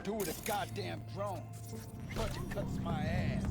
do with a goddamn drone. Budget cuts my ass.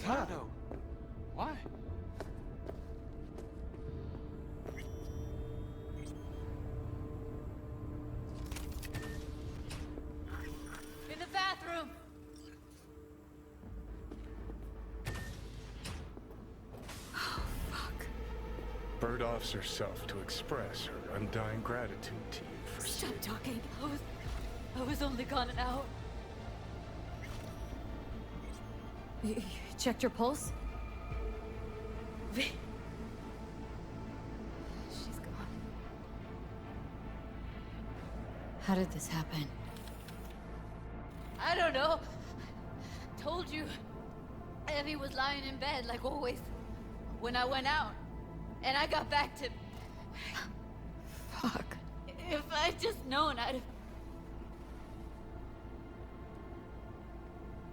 Ricardo. Why? In the bathroom! Oh, fuck. Bird offs herself to express her undying gratitude to you for Stop talking. I was only gone an hour. You checked your pulse? She's gone. How did this happen? I don't know. Told you. Evie was lying in bed like always. When I went out. And I got back to... Fuck. If I'd just known, I'd have...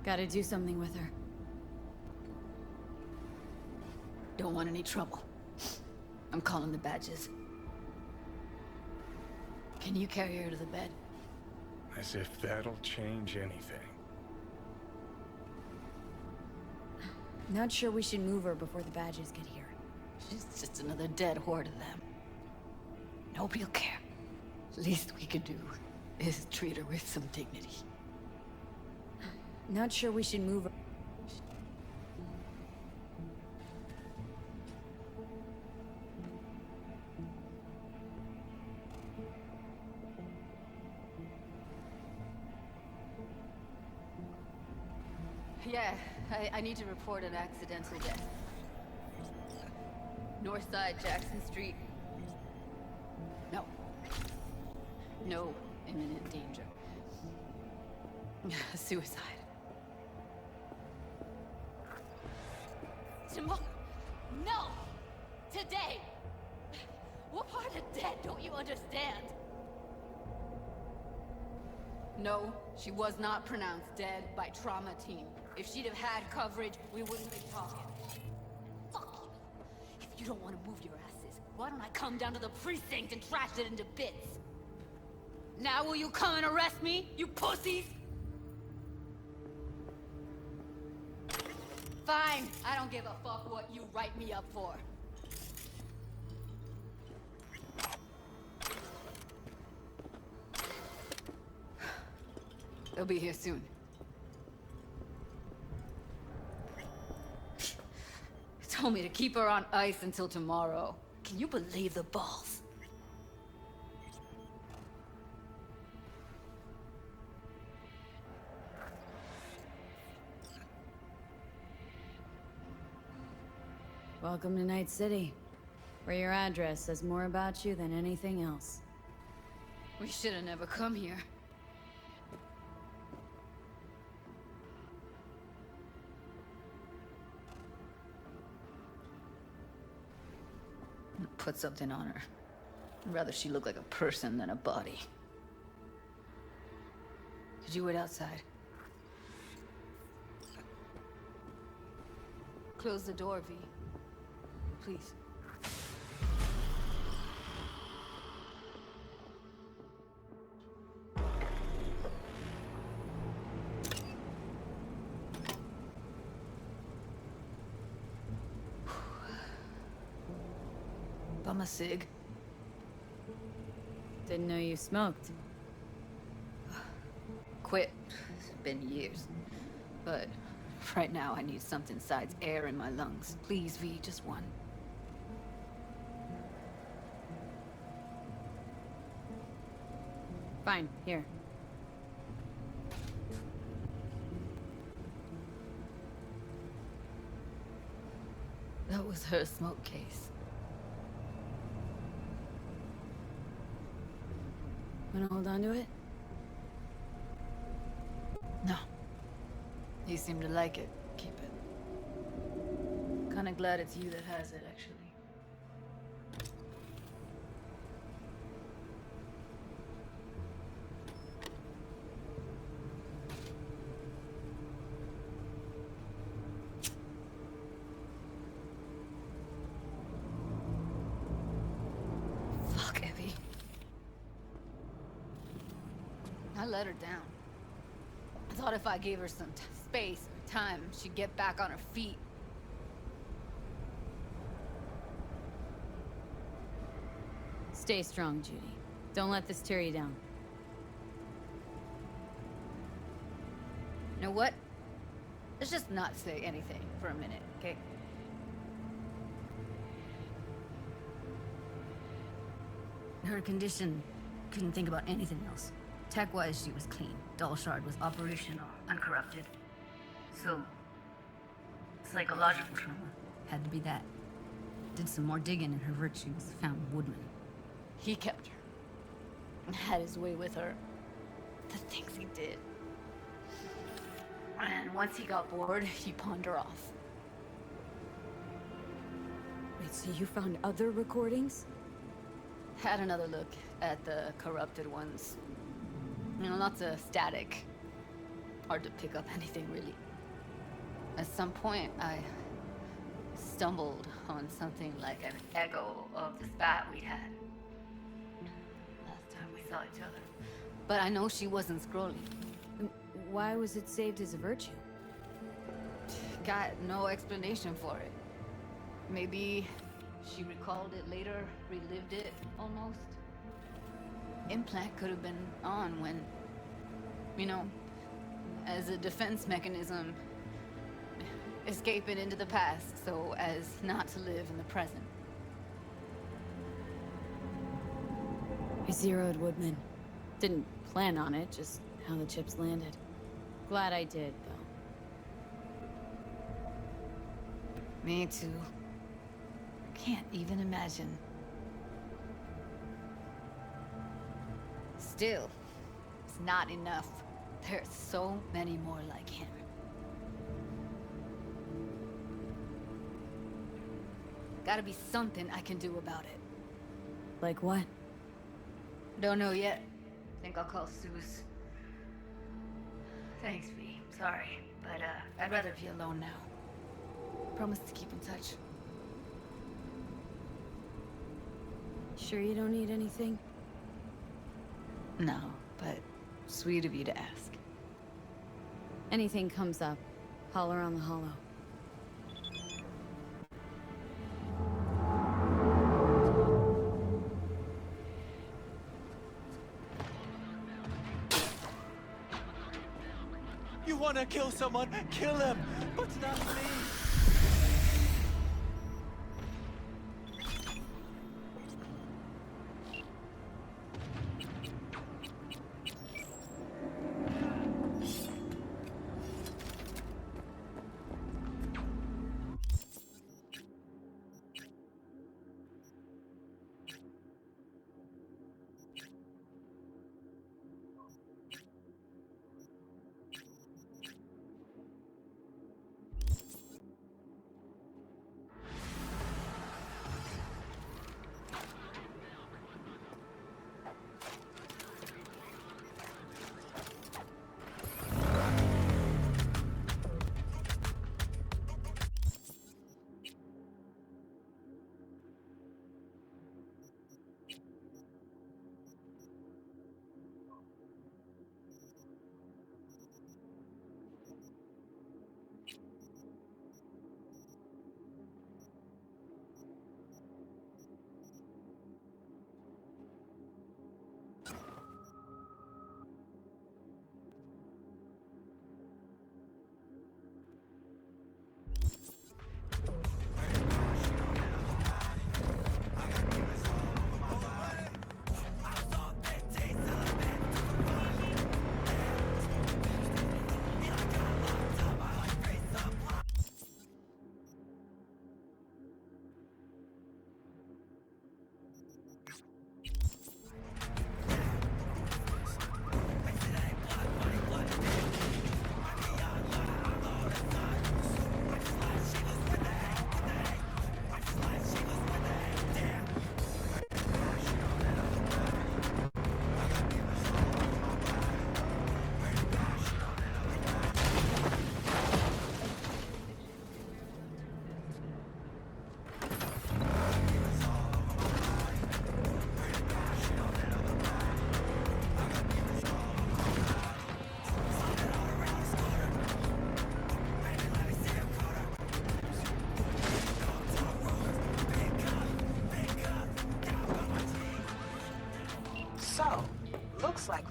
Gotta do something with her. Don't want any trouble. I'm calling the badges. Can you carry her to the bed? As if that'll change anything. Not sure we should move her before the badges get here. She's just another dead whore to them. Nobody'll care. Least we could do is treat her with some dignity. Not sure we should move her. Yeah, I need to report an accidental death. North side, Jackson Street. No. No imminent danger. Suicide. Tomorrow? No! Today! What part of dead don't you understand? No, she was not pronounced dead by trauma team. If she'd have had coverage, we wouldn't be talking. Fuck you! If you don't want to move your asses, why don't I come down to the precinct and trash it into bits? Now will you come and arrest me, you pussies? Fine, I don't give a fuck what you write me up for. They'll be here soon. Told me to keep her on ice until tomorrow. Can you believe the balls? Welcome to Night City, where your address says more about you than anything else. We should have never come here. Put something on her. I'd rather she look like a person than a body. Did you wait outside? Close the door, V. Please. Bum a cig. Didn't know you smoked. Quit. It's been years. But right now I need something besides air in my lungs. Please, V, just one. Fine, here. That was her smoke case. Wanna hold on to it? No. You seem to like it. Keep it. Kinda glad it's you that has it, actually. Fuck, Evie. I let her down. I thought if I gave her some space or time, she'd get back on her feet. Stay strong, Judy. Don't let this tear you down. You know what? Let's just not say anything for a minute, okay? Her condition, couldn't think about anything else. Tech-wise, she was clean. Doll Shard was operational, uncorrupted. So, psychological trauma had to be that. Did some more digging in her virtues, found Woodman. He kept her. And had his way with her. The things he did. And once he got bored, he pawned her off. Wait, so you found other recordings? Had another look at the corrupted ones. You know, lots of static. Hard to pick up anything, really. At some point, I stumbled on something like an echo of the spat we'd had. Last time we saw each other. But I know she wasn't scrolling. Why was it saved as a virtue? Got no explanation for it. Maybe she recalled it later, relived it, almost. Implant could have been on when, you know, as a defense mechanism, escaping into the past so as not to live in the present. I zeroed Woodman. Didn't plan on it, just how the chips landed. Glad I did, though. Me too. Can't even imagine. Still, it's not enough. There's so many more like him. Gotta be something I can do about it. Like what? Don't know yet. Think I'll call Suze. Thanks, V. Sorry, but I'd rather be alone now. Promise to keep in touch. Sure you don't need anything? No, but sweet of you to ask. Anything comes up, holler on the hollow. You wanna kill someone? Kill him! But not me!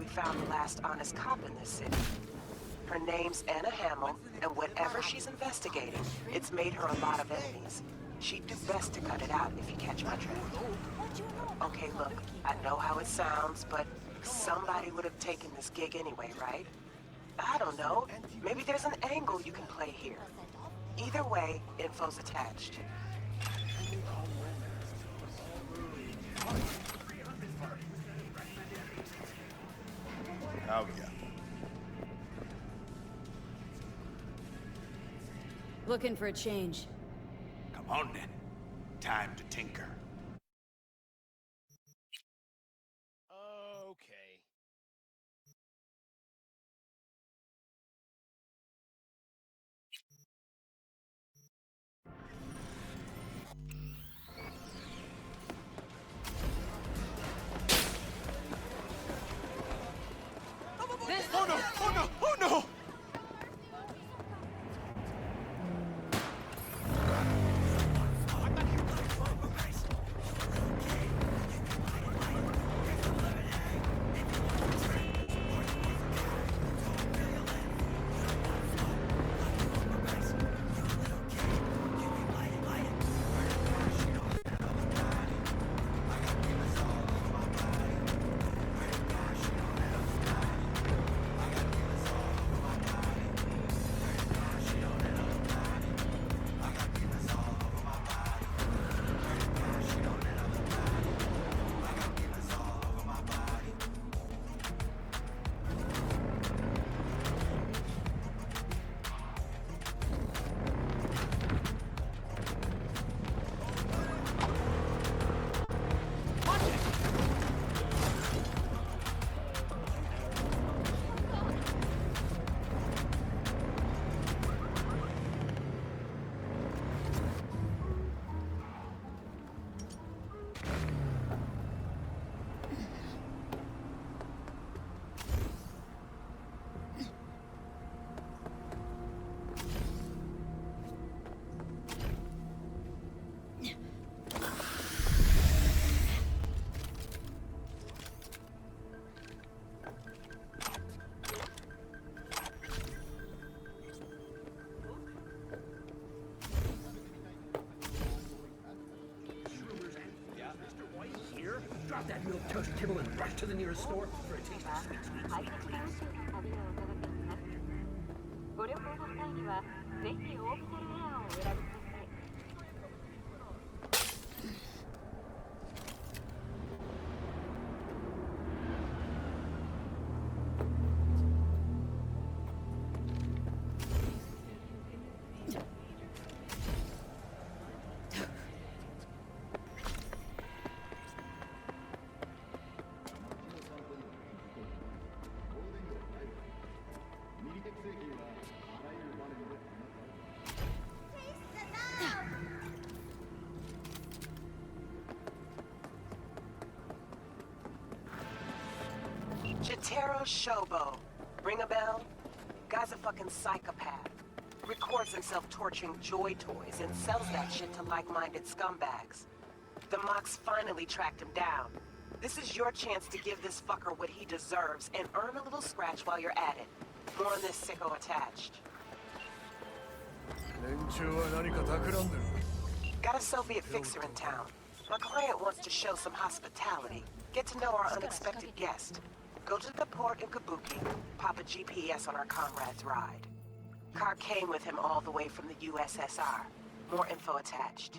we found the last honest cop in this city. Her name's Anna Hamill, and whatever she's investigating, it's made her a lot of enemies. She'd do best to cut it out if you catch my drift. Okay, look, I know how it sounds, but somebody would have taken this gig anyway, right? I don't know. Maybe there's an angle you can play here. Either way, info's attached. Oh, yeah. Looking for a change. Come on then. Time to tinker. Okay. Oh no! Oh no! Oh no! Drop that milk toast kibble and rush to the nearest store for a taste of sweet sweets. ご旅行の際にはぜひ大きなレアをお選びください。Jotaro Shobo. Ring a bell? Guy's a fucking psychopath. Records himself torturing joy toys and sells that shit to like-minded scumbags. The Mox finally tracked him down. This is your chance to give this fucker what he deserves and earn a little scratch while you're at it. More on this sicko attached. Got a Soviet fixer in town. My client wants to show some hospitality. Get to know our unexpected guest. Go to the port in Kabuki, pop a GPS on our comrade's ride. Car came with him all the way from the USSR. More info attached.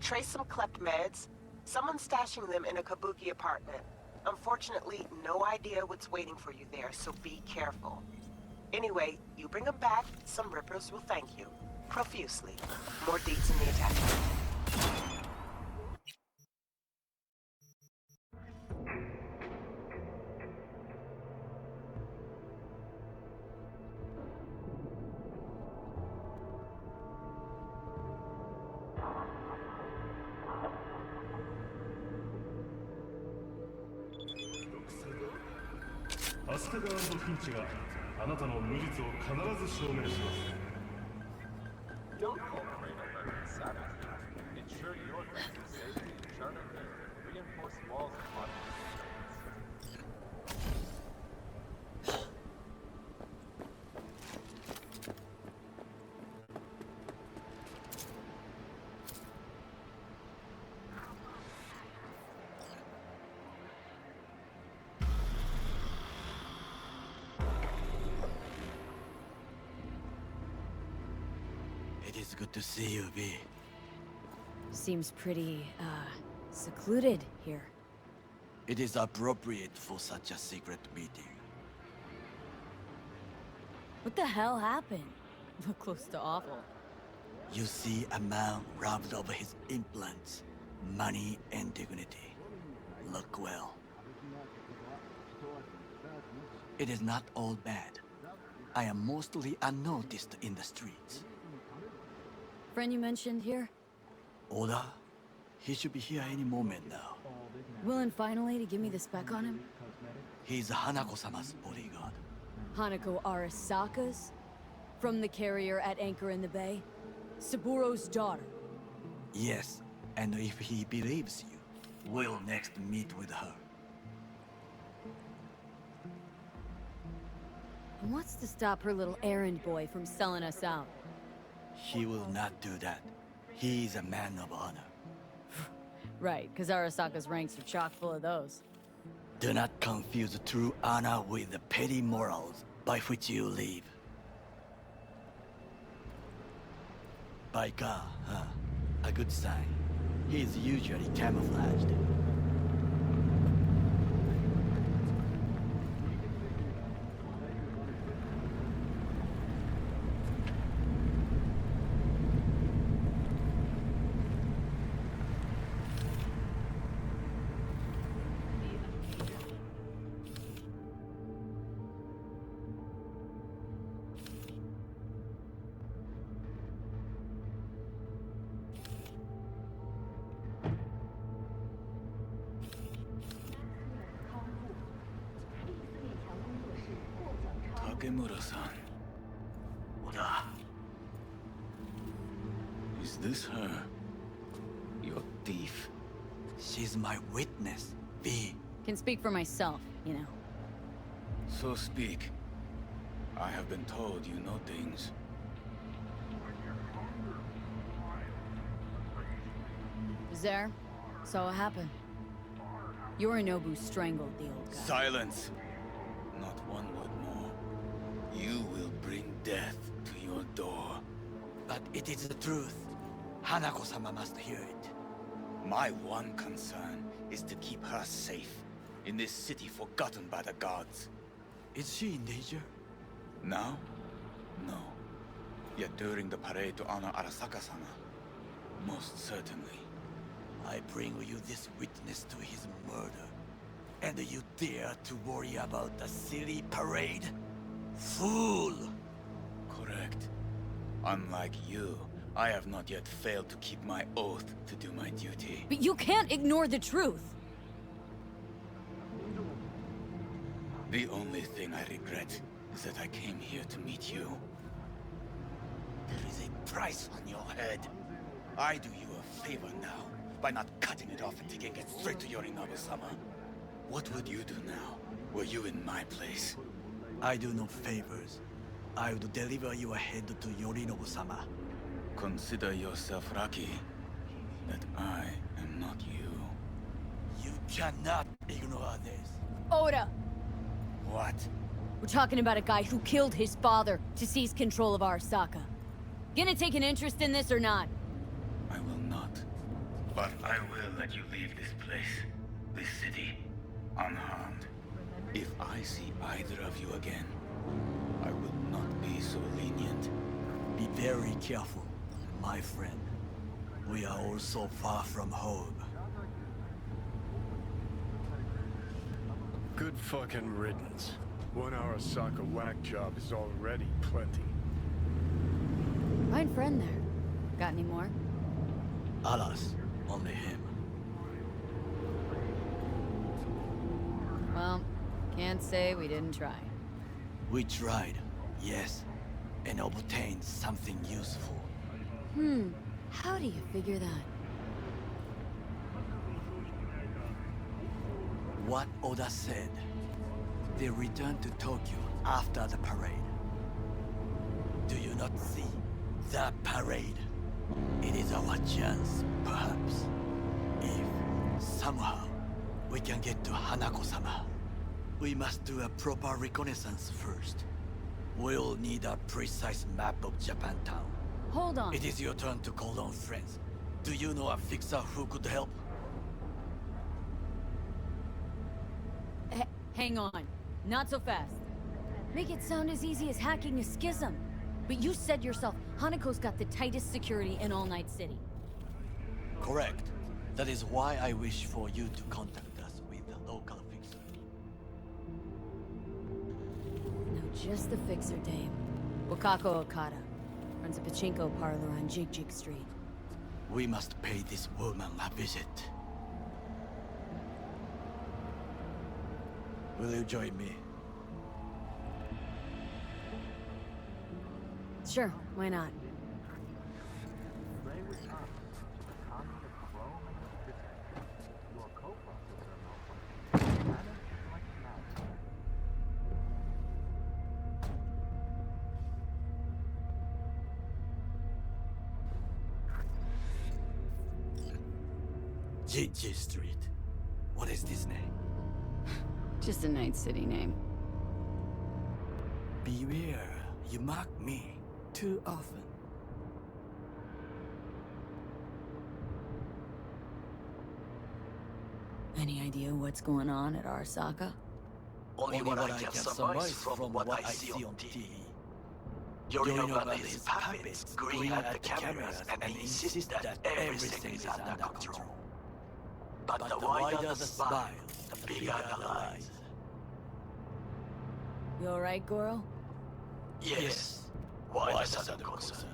Trace some klept meds. Someone's stashing them in a Kabuki apartment. Unfortunately, no idea what's waiting for you there, so be careful. Anyway, you bring them back, some rippers will thank you. Profusely. More deets in the attachment. Don't cooperate alert savagely. Ensure your life is safe in the charter and reinforce walls of modern It is good to see you, V. Seems pretty, secluded here. It is appropriate for such a secret meeting. What the hell happened? Look close to awful. You see a man robbed of his implants, money and dignity. Look well. It is not all bad. I am mostly unnoticed in the streets. Friend you mentioned here? Oda? He should be here any moment now. Willing finally to give me the spec on him? He's Hanako-sama's bodyguard. Hanako Arasaka's? From the carrier at anchor in the bay? Saburo's daughter? Yes, and if he believes you, we'll next meet with her. And what's to stop her little errand boy from selling us out? He will not do that. He is a man of honor. Right, because Arasaka's ranks are chock full of those. Do not confuse true honor with the petty morals by which you live. Biker, huh? A good sign. He is usually camouflaged. Takemura-san. Oda. Is this her? Your thief? She's my witness, V. Can speak for myself, you know. So speak. I have been told you know things. Was there? Saw what happened. Yorinobu strangled the old guy. Silence! Not one word more. You will bring death to your door. But it is the truth. Hanako-sama must hear it. My one concern is to keep her safe in this city forgotten by the gods. Is she in danger? Now? No. Yet during the parade to honor Arasaka-sama, most certainly. I bring you this witness to his murder. And you dare to worry about a silly parade? Fool! Correct. Unlike you, I have not yet failed to keep my oath to do my duty. But you can't ignore the truth! The only thing I regret is that I came here to meet you. There is a price on your head. I do you a favor now, by not cutting it off and taking it straight to Yorinobu-sama. What would you do now, were you in my place? I do no favors. I would deliver your head to Yorinobu-sama. Consider yourself lucky that I am not you. You cannot ignore this. Oda! What? We're talking about a guy who killed his father to seize control of Arasaka. Gonna take an interest in this or not? I will not. But I will let you leave this place, this city, unharmed. If I see either of you again, I will not be so lenient. Be very careful, my friend. We are all so far from home. Good fucking riddance. 1 Arasaka whack job is already plenty. Fine friend there. Got any more? Alas, only him. Well, can't say we didn't try. We tried, yes, and obtained something useful. How do you figure that? What Oda said. They returned to Tokyo after the parade. Do you not see? The parade. It is our chance, perhaps. If, somehow, we can get to Hanako-sama. We must do a proper reconnaissance first. We'll need a precise map of Japantown. Hold on. It is your turn to call on friends. Do you know a fixer who could help? Hang on. Not so fast. Make it sound as easy as hacking a schism. But you said yourself, Hanako's got the tightest security in All Night City. Correct. That is why I wish for you to contact us with the local fixer. No, just the fixer, dame. Wakako Okada. Runs a pachinko parlor on Jig Jig Street. We must pay this woman a visit. Will you join me? Sure, why not? Jiji Street. What is this name? Just a Night City name. Beware, you mock me too often. Any idea what's going on at Arasaka? Only what I can surmise from what I see on TV. Yorinobu and his puppets grin at the cameras and insist that everything is under control. But the wider the smile, the bigger the lies. You alright, Goro? Yes. Why the sudden concern?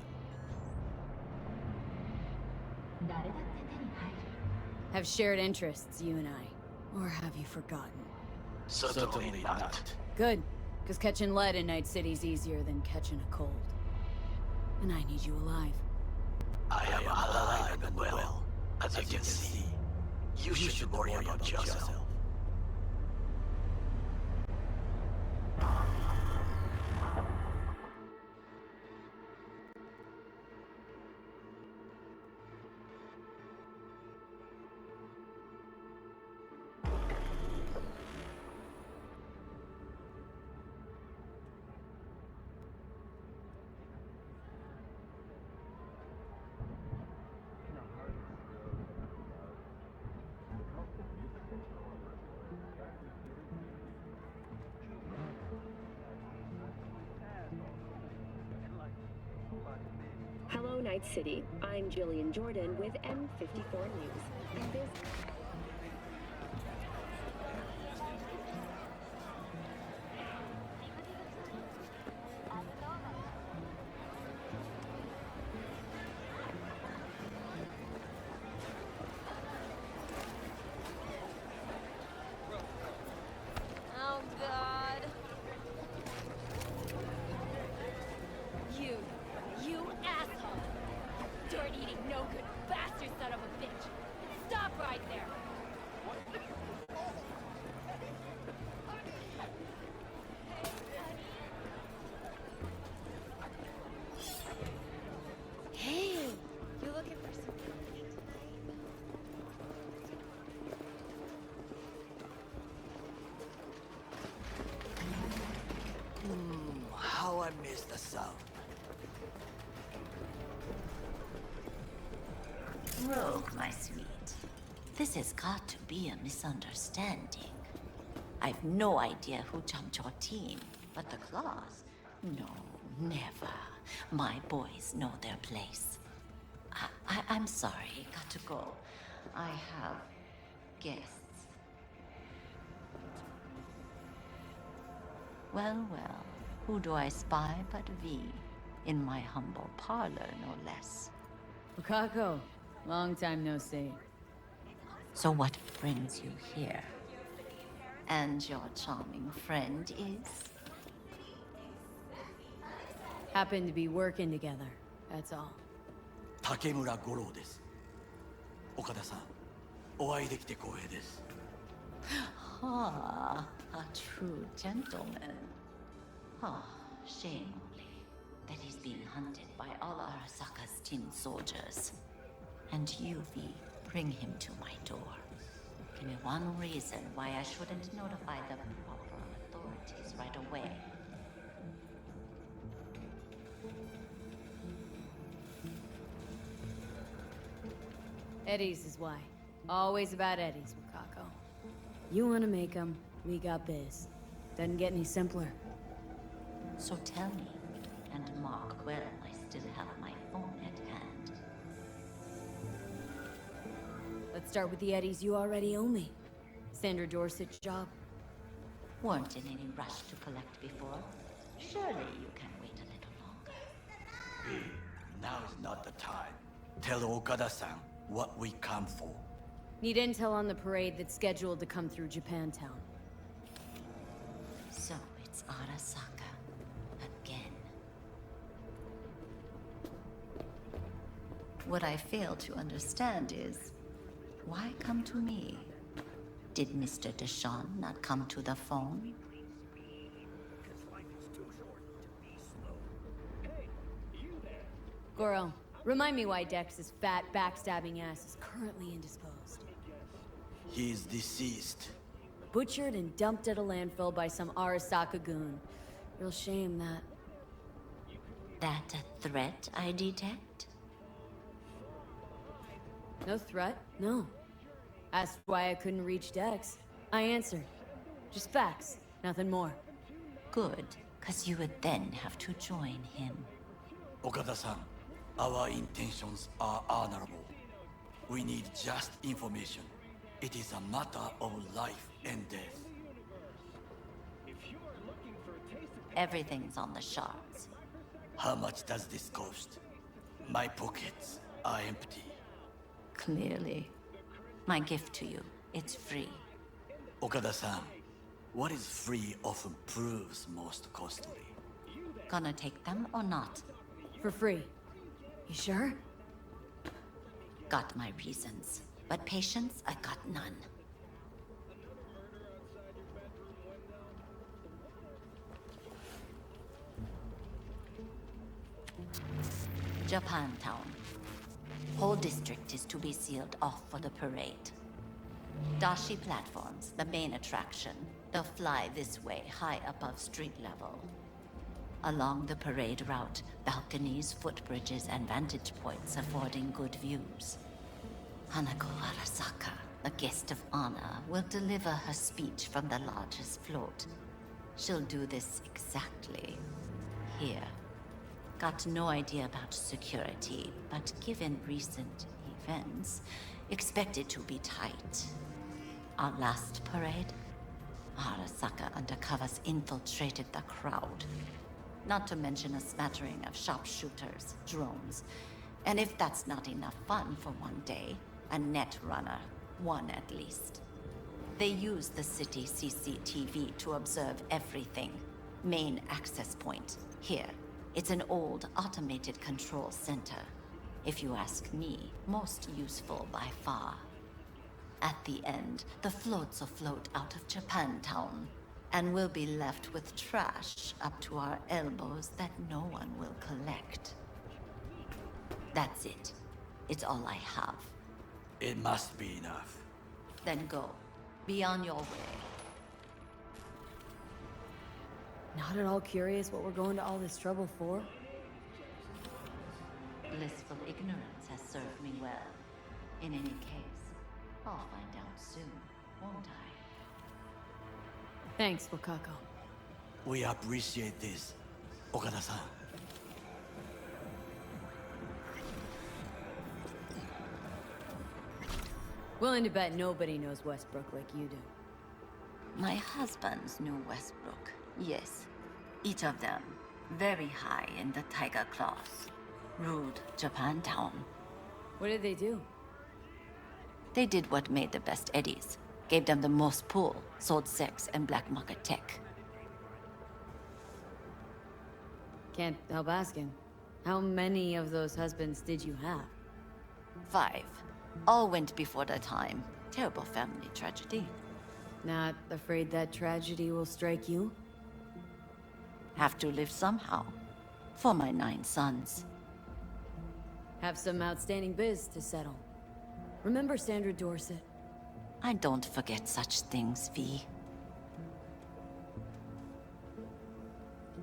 Have shared interests, you and I. Or have you forgotten? Certainly not. Good, because catching lead in Night City's easier than catching a cold. And I need you alive. I am alive and well, as you can see. You should worry about yourself. Hello, Night City. I'm Jillian Jordan with M54 News. And this... Oh, God. You asshole! Dirt-eating, no-good bastard son of a bitch! Stop right there! Hey, you looking for some company tonight? How I miss the sound. Rogue, my sweet. This has got to be a misunderstanding. I've no idea who jumped your team, but the claws? No, never. My boys know their place. I'm sorry, got to go. I have guests. Well, well, who do I spy but V? In my humble parlor, no less. Wakako, long time no see. So what brings you here? And your charming friend is? Happen to be working together, that's all. 竹村五郎です。岡田さん、お会いできて光栄です。Ah, a true gentleman. Ah, shame only that he's being hunted by all Arasaka's tin soldiers. And you, V, bring him to my door. Give me one reason why I shouldn't notify the proper authorities right away. Eddie's is why. Always about Eddie's, Wakako. You wanna make 'em, we got biz. Doesn't get any simpler. So tell me, and mark well I still have my phone at hand. Let's start with the Eddies you already owe me. Sandra Dorset's job. Weren't in any rush to collect before. Surely you can wait a little longer. B, now is not the time. Tell Okada-san what we come for. Need intel on the parade that's scheduled to come through Japantown. So it's Arasaka again. What I fail to understand is, why come to me? Did Mr. Deshawn not come to the phone? Goro, remind me why Dex's fat, backstabbing ass is currently indisposed. He is deceased. Butchered and dumped at a landfill by some Arasaka goon. Real shame that. That a threat I detect? No threat, no. Asked why I couldn't reach Dex. I answered. Just facts, nothing more. Good, cause you would then have to join him. Okada-san, our intentions are honorable. We need just information. It is a matter of life and death. Everything's on the shards. How much does this cost? My pockets are empty. Clearly. My gift to you, it's free. Okada-san, what is free often proves most costly. Gonna take them or not? For free. You sure? Got my reasons, but patience, I got none. Japantown. Whole district is to be sealed off for the parade. Dashi platforms, the main attraction. They'll fly this way, high above street level. Along the parade route, balconies, footbridges, and vantage points affording good views. Hanako Arasaka, the guest of honor, will deliver her speech from the largest float. She'll do this exactly here. Got no idea about security, but given recent events, expected to be tight. Our last parade, Arasaka undercovers infiltrated the crowd. Not to mention a smattering of sharpshooters, drones. And if that's not enough fun for one day, a net runner, one at least. They use the city CCTV to observe everything. Main access point, here. It's an old automated control center. If you ask me, most useful by far. At the end, the floats will float out of Japantown, and we'll be left with trash up to our elbows that no one will collect. That's it. It's all I have. It must be enough. Then go. Be on your way. Not at all curious what we're going to all this trouble for? Blissful ignorance has served me well. In any case, I'll find out soon, won't I? Thanks, Wakako. We appreciate this, Okada-san. Willing to bet nobody knows Westbrook like you do. My husbands knew Westbrook, yes. Each of them, very high in the Tiger Claws. Ruled Japantown. What did they do? They did what made the best eddies. Gave them the most pull, sold sex and black market tech. Can't help asking. How many of those husbands did you have? 5. All went before their time. Terrible family tragedy. Not afraid that tragedy will strike you? Have to live somehow. For my 9 sons. Have some outstanding biz to settle. Remember Sandra Dorset? I don't forget such things, V.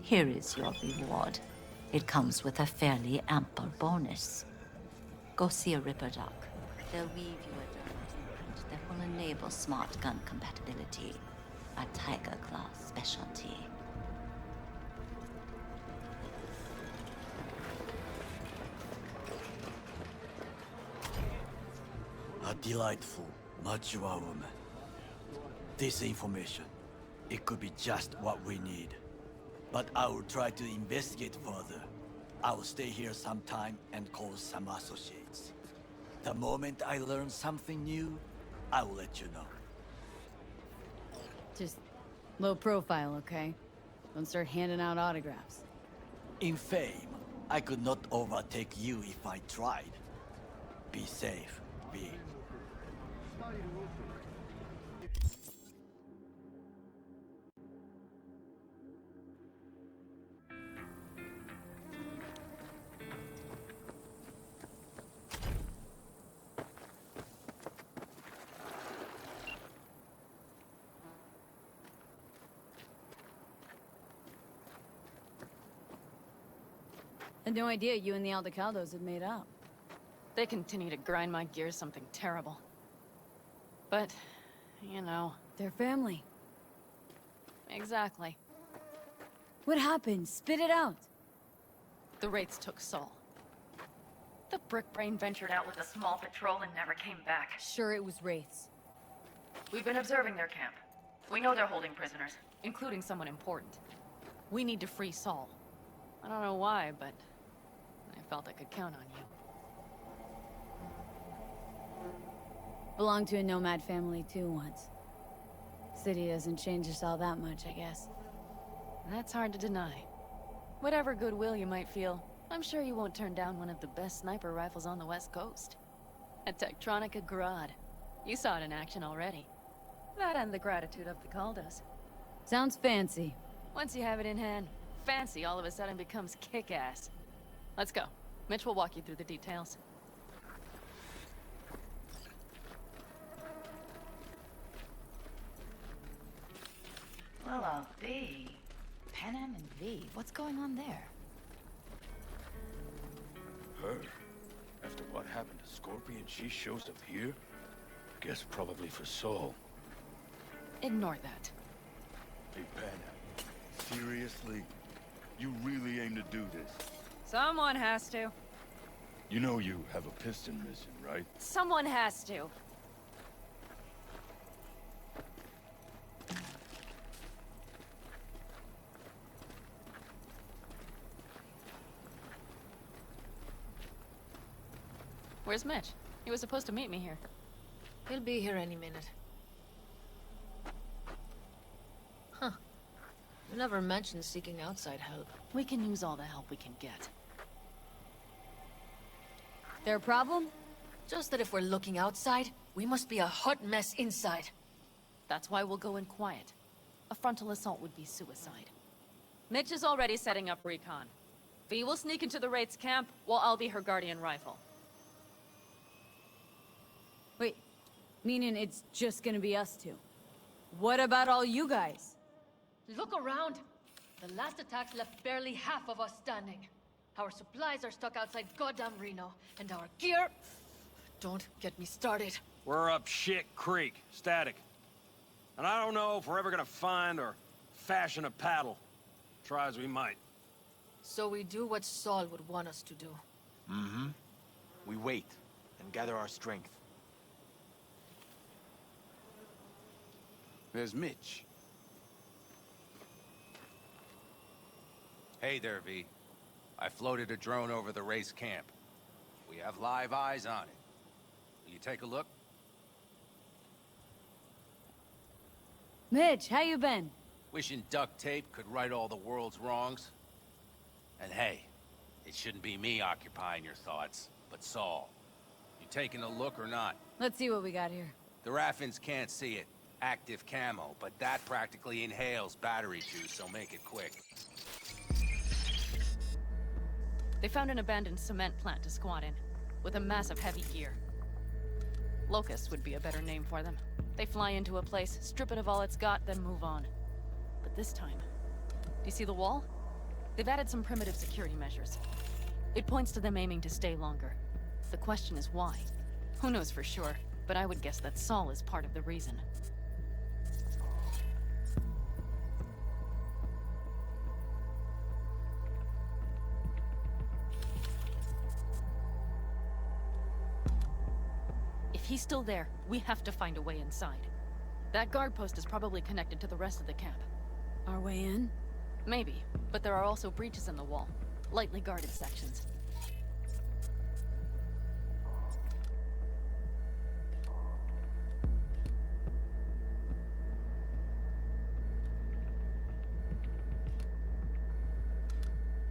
Here is your reward. It comes with a fairly ample bonus. Go see a Ripper Doc. They'll weave you a dermis imprint that will enable smart gun compatibility. A Tiger Claw specialty. A delightful, mature woman. This information, it could be just what we need. But I will try to investigate further. I will stay here some time and call some associates. The moment I learn something new, I will let you know. Just low profile, okay? Don't start handing out autographs. In fame, I could not overtake you if I tried. Be safe, V. Had no idea you and the Aldecaldos had made up. They continue to grind my gears something terrible. But, you know... They're family. Exactly. What happened? Spit it out. The Wraiths took Saul. The Brickbrain ventured out with a small patrol and never came back. Sure it was Wraiths. We've been observing their camp. We know they're holding prisoners, including someone important. We need to free Saul. I don't know why, but I felt I could count on you. Belonged to a nomad family too once. City doesn't change us all that much, I guess. That's hard to deny. Whatever goodwill you might feel, I'm sure you won't turn down one of the best sniper rifles on the West Coast. A Tektronica Grad. You saw it in action already. That and the gratitude of the Caldos. Sounds fancy. Once you have it in hand, fancy all of a sudden becomes kick-ass. Let's go. Mitch will walk you through the details. Well, I'll be. Panam and V, what's going on there? Her? After what happened to Scorpion, she shows up here? Guess probably for Saul. Ignore that. Hey, Panam. Seriously? You really aim to do this? Someone has to. You know you have a piston mission, right? Someone has to. Where's Mitch? He was supposed to meet me here. He'll be here any minute. Huh. You never mentioned seeking outside help. We can use all the help we can get. Their problem? Just that if we're looking outside, we must be a hot mess inside. That's why we'll go in quiet. A frontal assault would be suicide. Mitch is already setting up recon. V will sneak into the Wraith's camp, while I'll be her guardian rifle. Wait, meaning it's just gonna be us two? What about all you guys? Look around. The last attacks left barely half of us standing. Our supplies are stuck outside goddamn Reno, and our gear... Don't get me started. We're up shit creek, static. And I don't know if we're ever gonna find or fashion a paddle. Try as we might. So we do what Saul would want us to do. Mm-hmm. We wait and gather our strength. There's Mitch. Hey there, V. I floated a drone over the race camp. We have live eyes on it. Will you take a look? Mitch, how you been? Wishing duct tape could right all the world's wrongs. And hey, it shouldn't be me occupying your thoughts, but Saul. You taking a look or not? Let's see what we got here. The Raffins can't see it. Active camo, but that practically inhales battery juice, so make it quick. They found an abandoned cement plant to squat in, with a massive heavy gear. Locusts would be a better name for them. They fly into a place, strip it of all it's got, then move on. But this time, do you see the wall? They've added some primitive security measures. It points to them aiming to stay longer. The question is why? Who knows for sure, but I would guess that Saul is part of the reason. If he's still there, we have to find a way inside. That guard post is probably connected to the rest of the camp. Our way in? Maybe, but there are also breaches in the wall. Lightly guarded sections.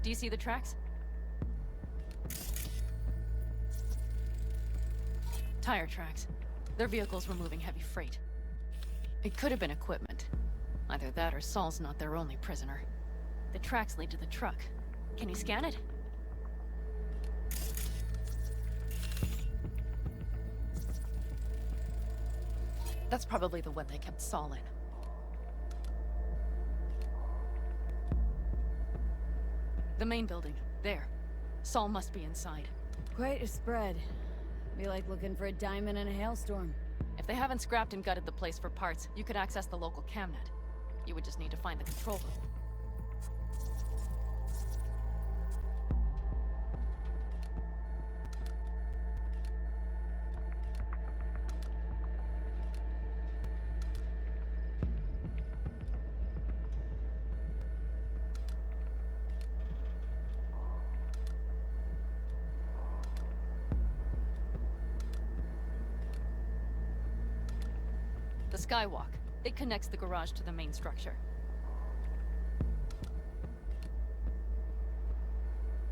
Do you see the tracks? Tire tracks. Their vehicles were moving heavy freight. It could have been equipment. Either that or Saul's not their only prisoner. The tracks lead to the truck. Can you scan it? That's probably the one they kept Saul in. The main building. There. Saul must be inside. Quite a spread. Be like looking for a diamond in a hailstorm. If they haven't scrapped and gutted the place for parts, you could access the local camnet. You would just need to find the control room. The skywalk. It connects the garage to the main structure.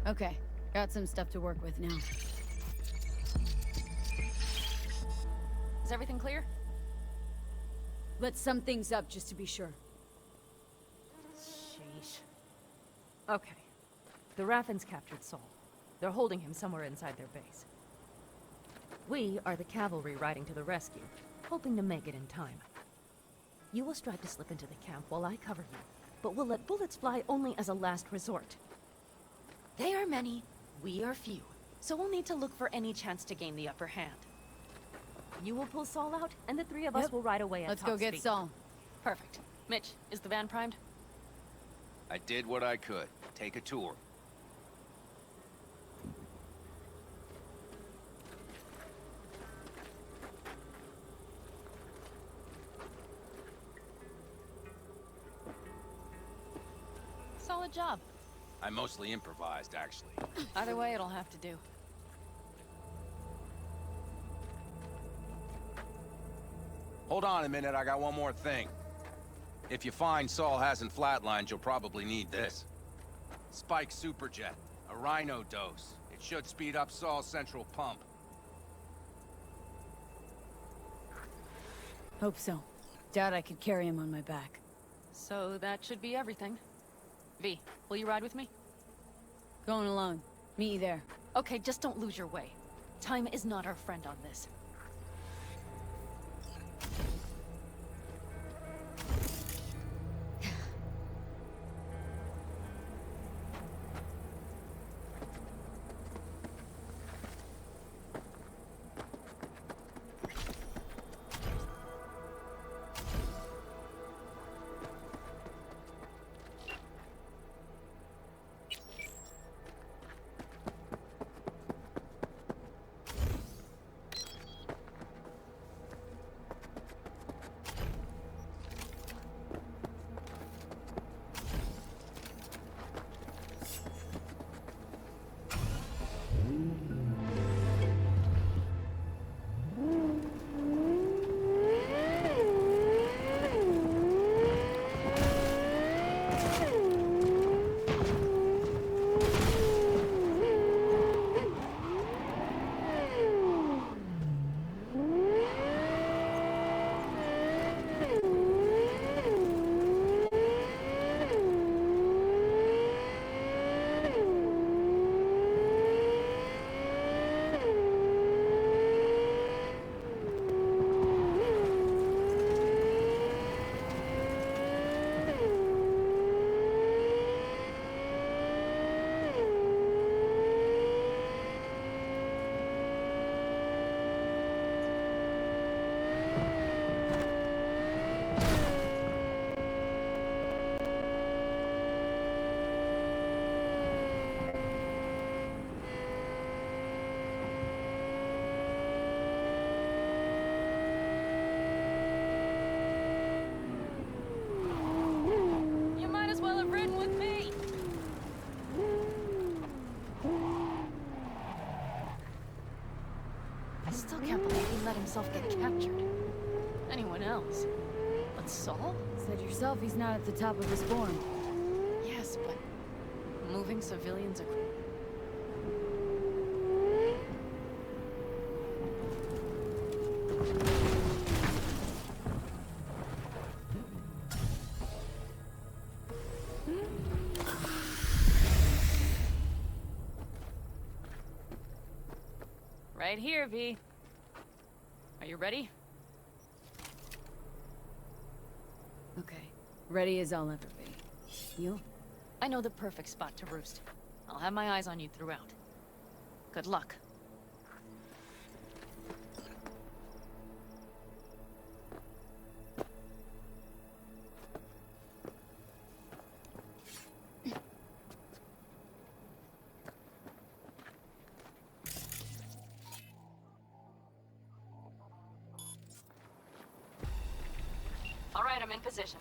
Okay, got some stuff to work with now. Is everything clear? Let's sum things up just to be sure. Sheesh. Okay. The Raffins captured Saul. They're holding him somewhere inside their base. We are the cavalry riding to the rescue, hoping to make it in time. You will strive to slip into the camp while I cover you, but we'll let bullets fly only as a last resort. They are many, we are few, so we'll need to look for any chance to gain the upper hand. You will pull Saul out, and the three of us will ride away at Let's top go get speed. Saul. Perfect. Mitch, is the van primed? I did what I could. Take a tour. Solid job. I mostly improvised, actually. Either way, it'll have to do. Hold on a minute, I got one more thing. If you find Saul hasn't flatlined, you'll probably need this. Spike Superjet, a Rhino dose. It should speed up Saul's central pump. Hope so. Doubt I could carry him on my back. So that should be everything. V, will you ride with me? Going alone. Meet you there. Okay, just don't lose your way. Time is not our friend on this. yourself get captured. Anyone else? But Saul? Said yourself he's not at the top of his form. Yes, but moving civilians across. Right here, V. Are you ready? Okay. Ready as I'll ever be. You? I know the perfect spot to roost. I'll have my eyes on you throughout. Good luck. All right, I'm in position.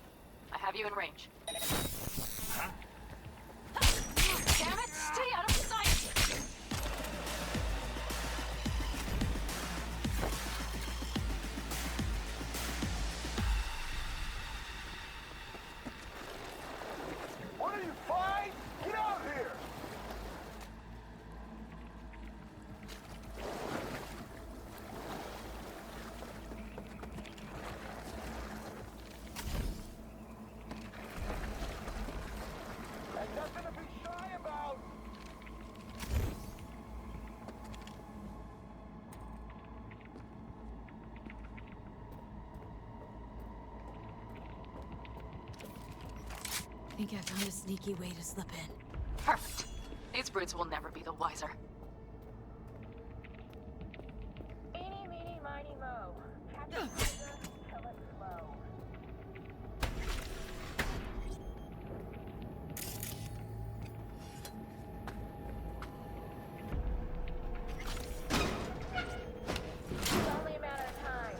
I have you in range. Damn it! Stay out of sight! What are you, fine? Get out here! And nothing to be shy about! I think I found a sneaky way to slip in. Perfect. These brutes will never be the wiser. Eeny, meeny, miny, mo. Captain Tiger, kill it slow. It's only a matter of time.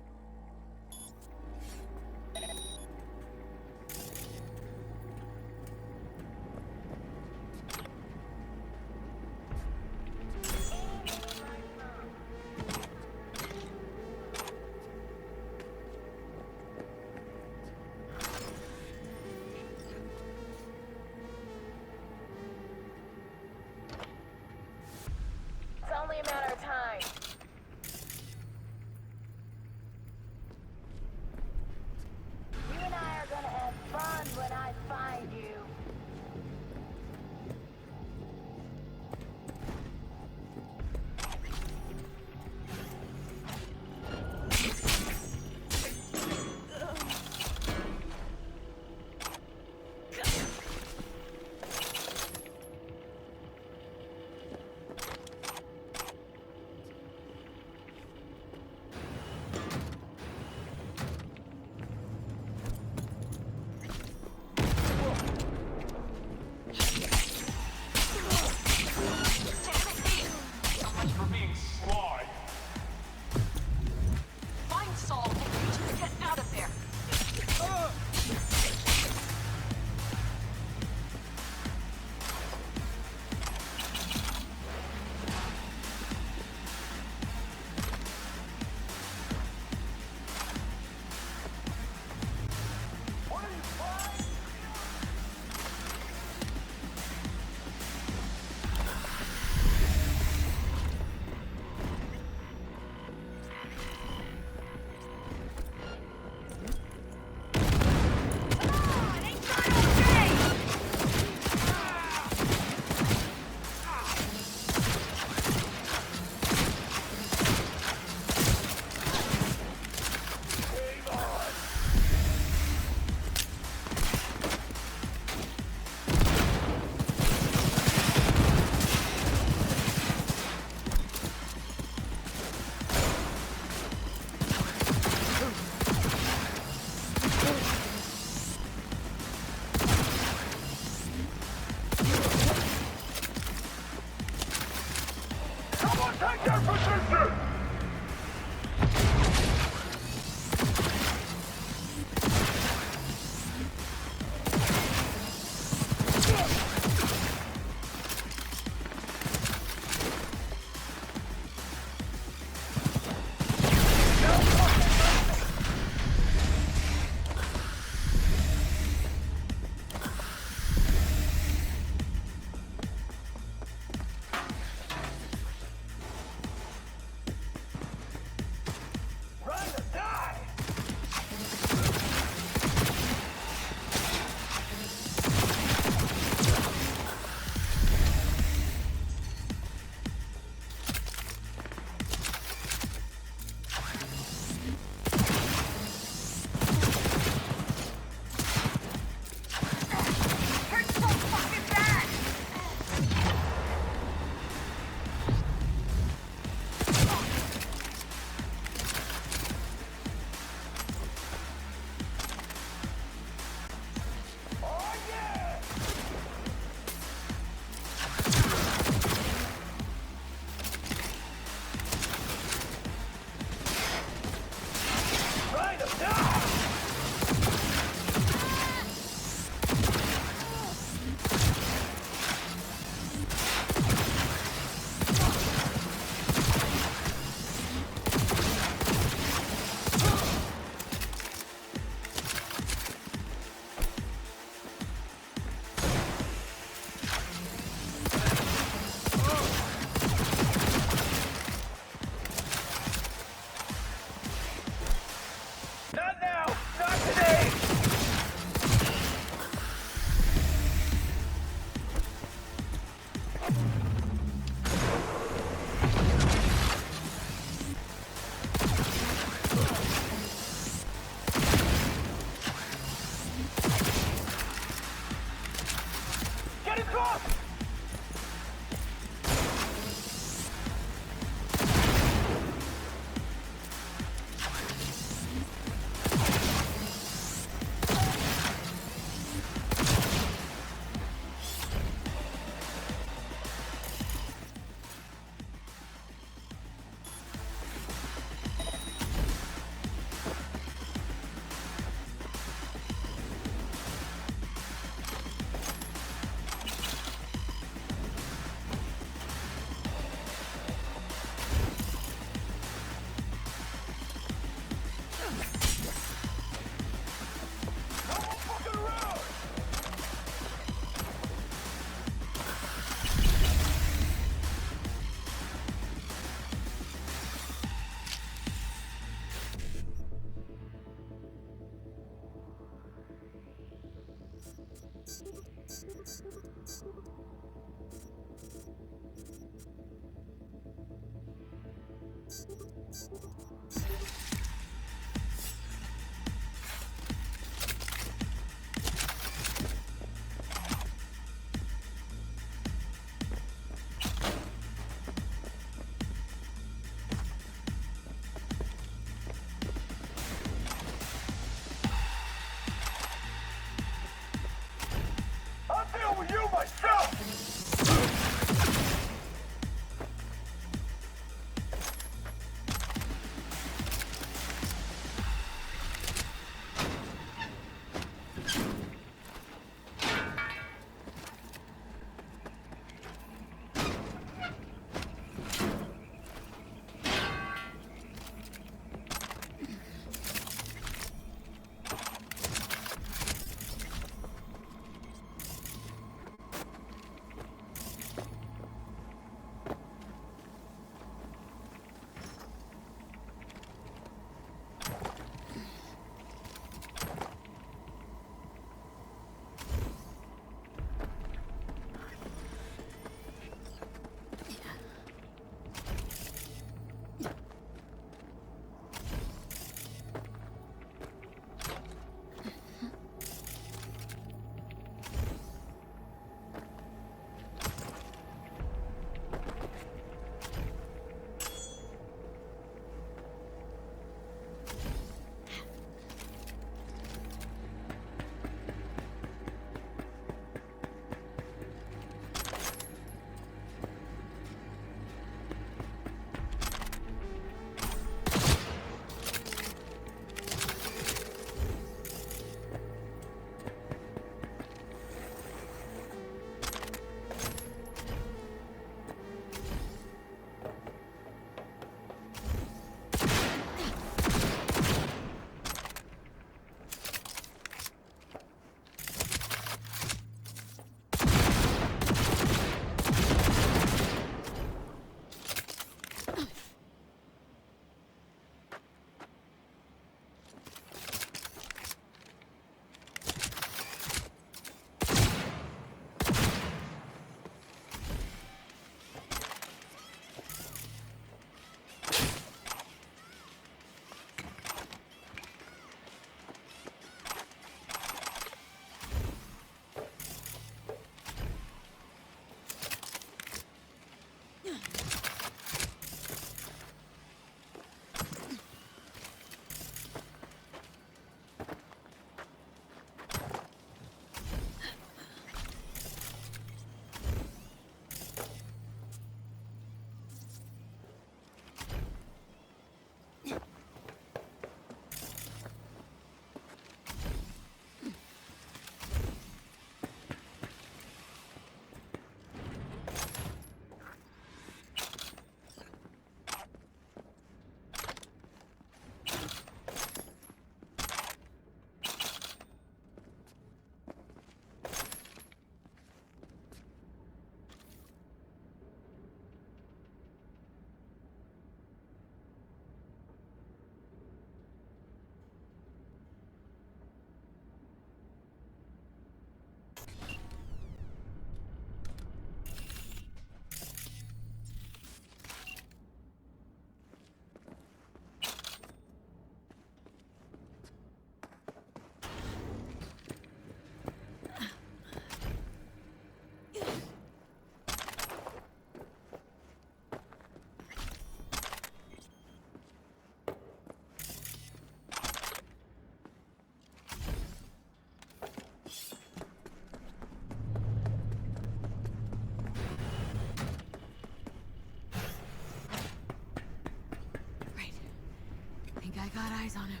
got eyes on him.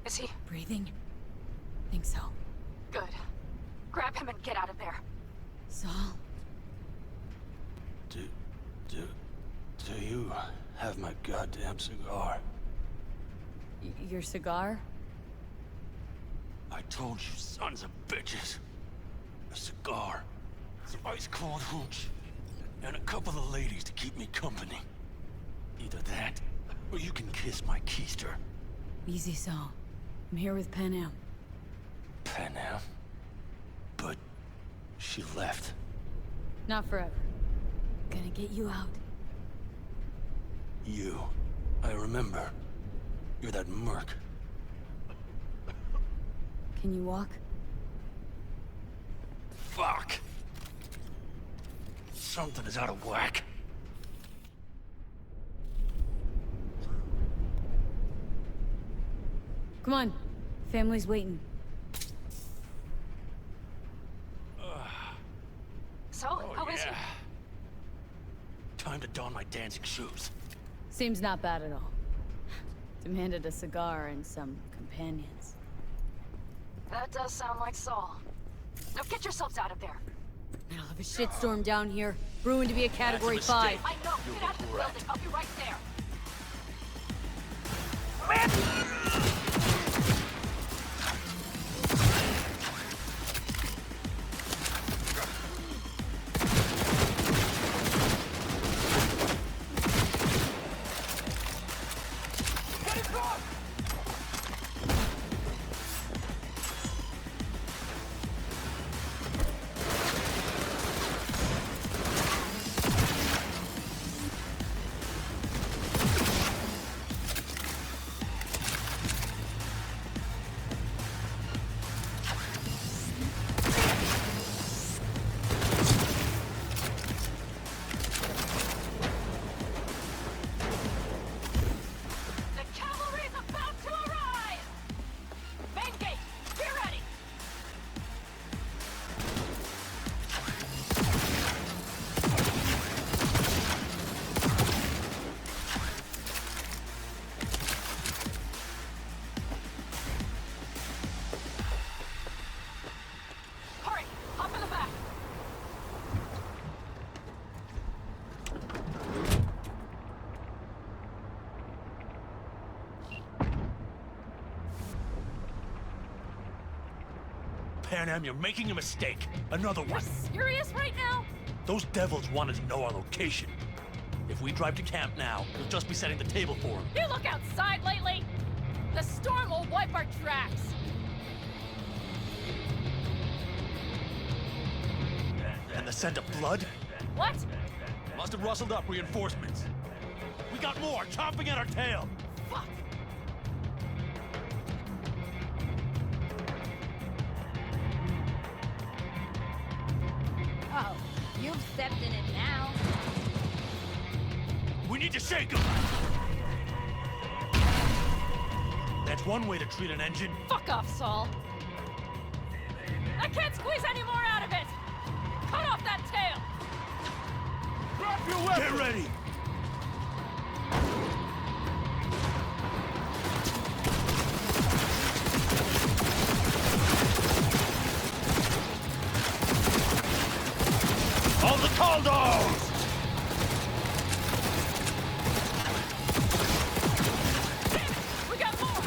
Is he? Breathing? Think so. Good. Grab him and get out of there. Saul? Do you have my goddamn cigar? Your cigar? I told you, sons of bitches. A cigar, some ice-cold hooch, and a couple of ladies to keep me company. Either that, or you can kiss my keister. Easy, Saul. I'm here with Panam. Panam? But she left. Not forever. Gonna get you out. You. I remember. You're that merc. Can you walk? Fuck! Something is out of whack. Come on. Family's waiting. So, how is he? Time to don my dancing shoes. Seems not bad at all. Demanded a cigar and some companions. That does sound like Saul. Now get yourselves out of there. Middle of a shitstorm down here. Brewing to be a Category 5. I know. Get out of the building. I'll be right there. Panam, you're making a mistake. Another one. Serious right now? Those devils wanted to know our location. If we drive to camp now, we'll just be setting the table for them. You look outside lately? The storm will wipe our tracks. And the scent of blood? What? Must have rustled up reinforcements. We got more, chomping at our tail. Fuck. Oh, you've stepped in it now. We need to shake them! That's one way to treat an engine. Fuck off, Saul. I can't squeeze any more out of it. Cut off that tail. Drop your weapon! Get ready! All the Caldos! We got more!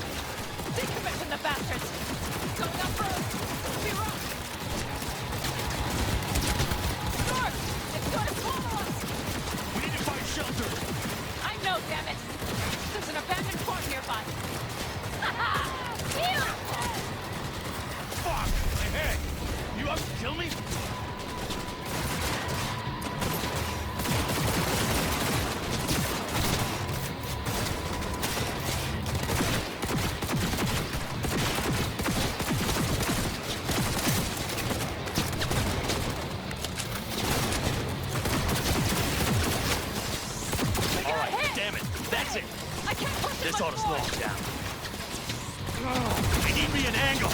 Decommission the bastards! Going up first! Be rough! North! It's going to swallow us! We need to find shelter! I know, damn it! There's an abandoned fort nearby! Ha-ha! Beautiful! Fuck! Hey! You up to kill me? This ought to slow him down. I need me an angle.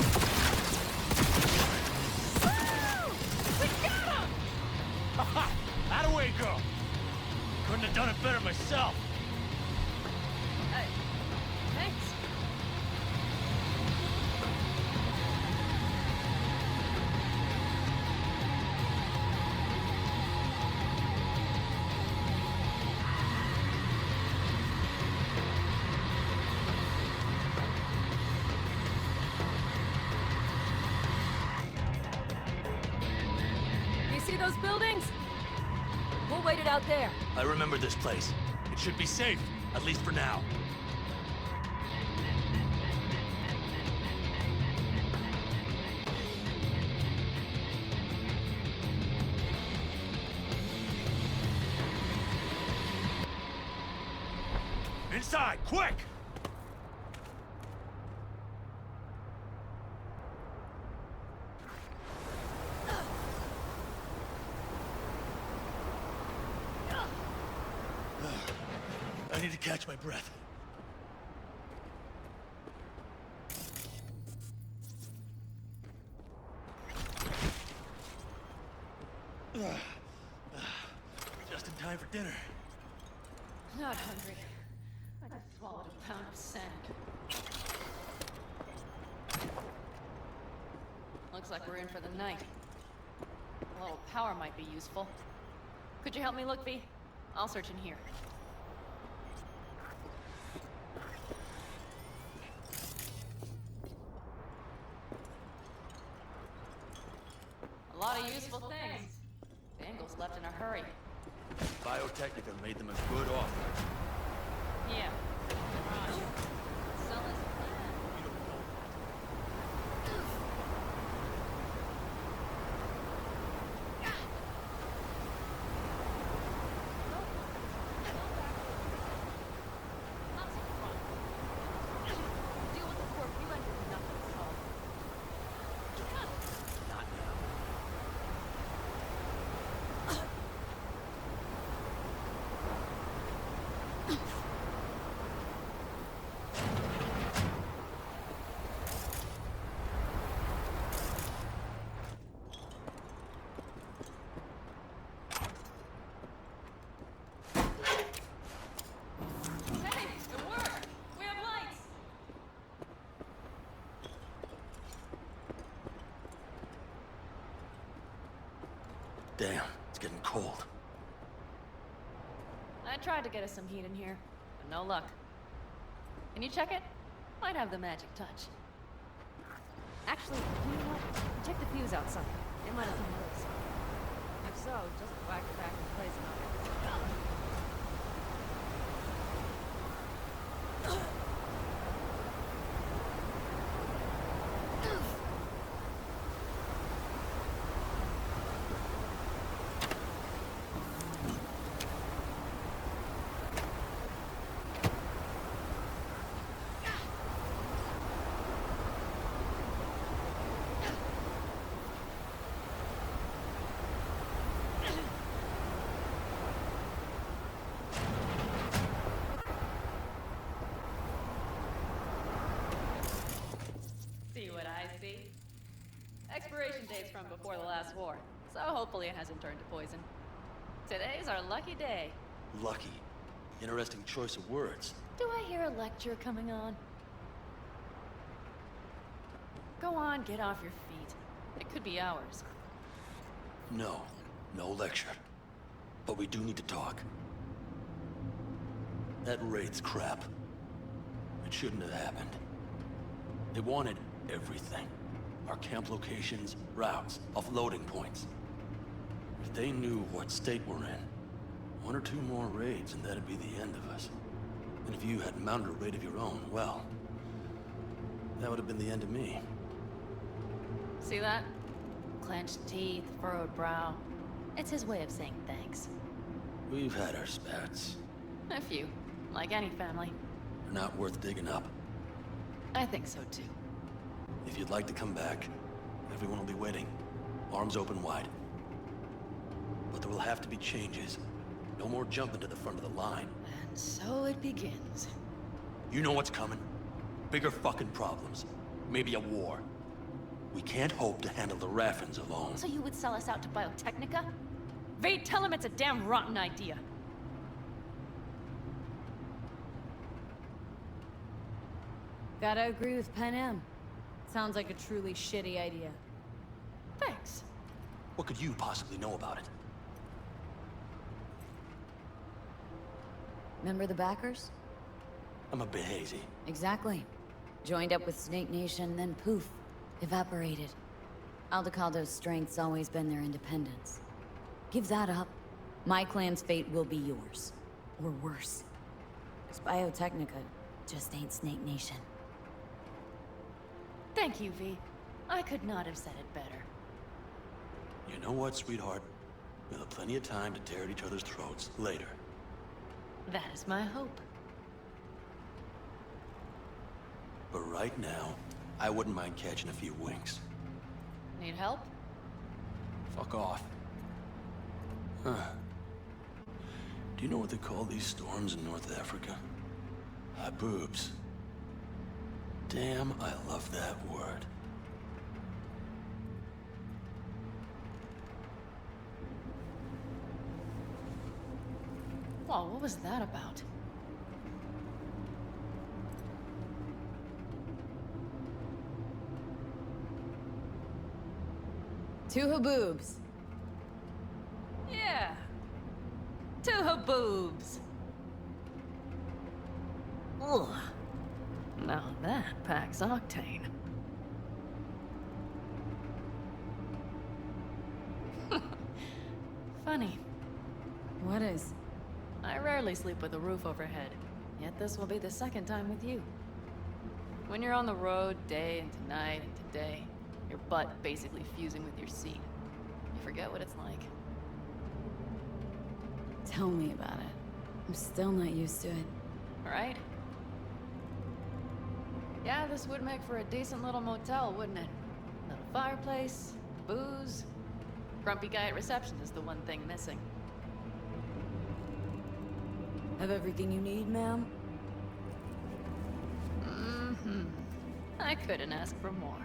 Woo! We got him! Ha! That away, girl. Couldn't have done it better myself. Thanks. those buildings? We'll wait it out there. I remember this place. It should be safe, at least for now. Inside, quick! I need to catch my breath. Just in time for dinner. Not hungry. I just swallowed a pound of sand. Looks like we're in for the night. A little power might be useful. Could you help me look, V? I'll search in here. A lot of useful things. Bangles left in a hurry. Biotechnica made them a good offer. Yeah. Right. Sell us deal with the corp. You might do nothing to solve. Not now. Hey, it worked! We have lights! Damn, it's getting cold. I tried to get us some heat in here, but no luck. Can you check it? Might have the magic touch. Actually, you know what? Check the fuse outside. It might have been loose. If so, just whack it back in place and I'll get this done. See what I see? Expiration date's from before the last war, so hopefully it hasn't turned to poison. Today's our lucky day. Lucky. Interesting choice of words. Do I hear a lecture coming on? Go on, get off your feet. It could be hours. No, no lecture. But we do need to talk. That raid's crap. It shouldn't have happened. They wanted everything. Our camp locations, routes, offloading points. If they knew what state we're in, one or two more raids and that'd be the end of us. And if you had mounted a raid of your own, well, that would have been the end of me. See that? Clenched teeth, furrowed brow. It's his way of saying thanks. We've had our spats. A few, like any family. They're not worth digging up. I think so too. If you'd like to come back, everyone will be waiting. Arms open wide. But there will have to be changes. No more jumping to the front of the line. And so it begins. You know what's coming. Bigger fucking problems. Maybe a war. We can't hope to handle the Raffens alone. So you would sell us out to Biotechnica? Vade, tell him it's a damn rotten idea. Gotta agree with Pen M. Sounds like a truly shitty idea. Thanks. What could you possibly know about it? Remember the backers? I'm a bit hazy. Exactly. Joined up with Snake Nation, then poof, evaporated. Aldecaldo's strength's always been their independence. Give that up. My clan's fate will be yours. Or worse. 'Cause Biotechnica just ain't Snake Nation. Thank you, V. I could not have said it better. You know what, sweetheart? We'll have plenty of time to tear at each other's throats later. That is my hope. But right now, I wouldn't mind catching a few winks. Need help? Fuck off. Huh. Do you know what they call these storms in North Africa? Haboobs. Damn, I love that word. Whoa, what was that about? Two haboobs. Yeah. Two haboobs. Ugh. Now that packs octane. Funny. What is? I rarely sleep with a roof overhead, yet this will be the second time with you. When you're on the road day into night into day, your butt basically fusing with your seat. You forget what it's like. Tell me about it. I'm still not used to it. Right? Yeah, this would make for a decent little motel, wouldn't it? Little fireplace, booze. Grumpy guy at reception is the one thing missing. Have everything you need, ma'am? Mm-hmm. I couldn't ask for more.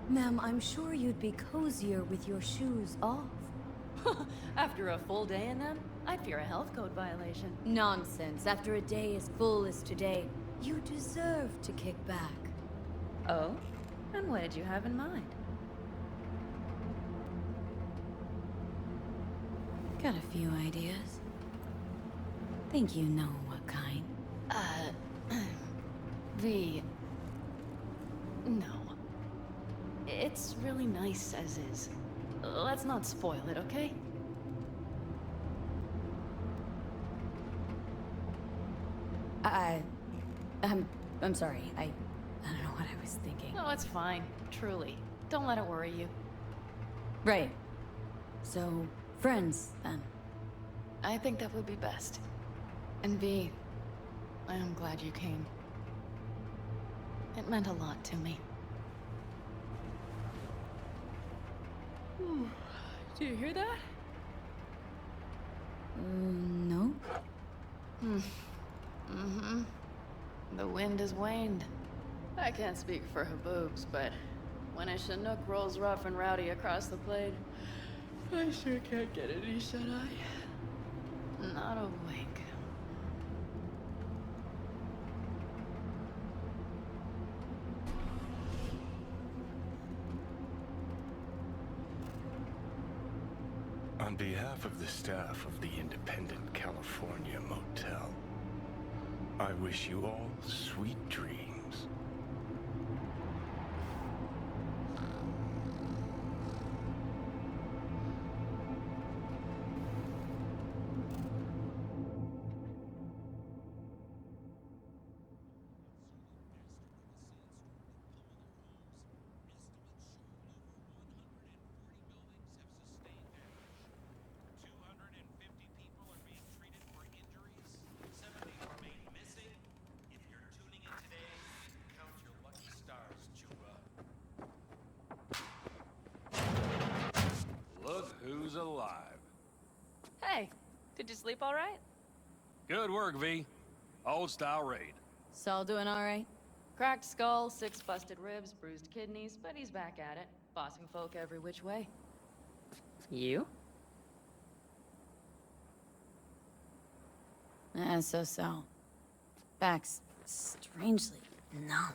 Ma'am, I'm sure you'd be cozier with your shoes off. After a full day in them, I'd fear a health code violation. Nonsense. After a day as full as today, you deserve to kick back. Oh? And what did you have in mind? Got a few ideas. Think you know what kind. V... No. It's really nice as is. Let's not spoil it, okay? I'm sorry. I don't know what I was thinking. No, it's fine. Truly. Don't let it worry you. Right. So, friends, then. I think that would be best. And V, I am glad you came. It meant a lot to me. Do you hear that? No. Mm-hmm. The wind has waned. I can't speak for Haboobs, but when a Chinook rolls rough and rowdy across the plain, I sure can't get any shut-eye. Not a wink. On behalf of the staff of the Independent California Motel, I wish you all sweet dreams. Who's alive? Hey, did you sleep all right? Good work, V. Old style raid. Saul doing all right? Cracked skull, 6 busted ribs, bruised kidneys, but he's back at it, bossing folk every which way. You? So. Back's strangely numb.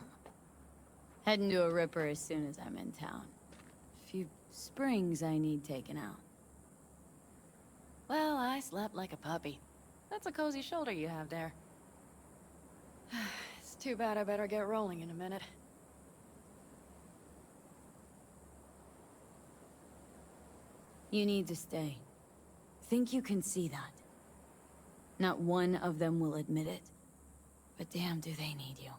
Heading to a ripper as soon as I'm in town. Few springs I need taken out. Well, I slept like a puppy. That's a cozy shoulder you have there. It's too bad I better get rolling in a minute. You need to stay. Think you can see that. Not one of them will admit it. But damn, do they need you.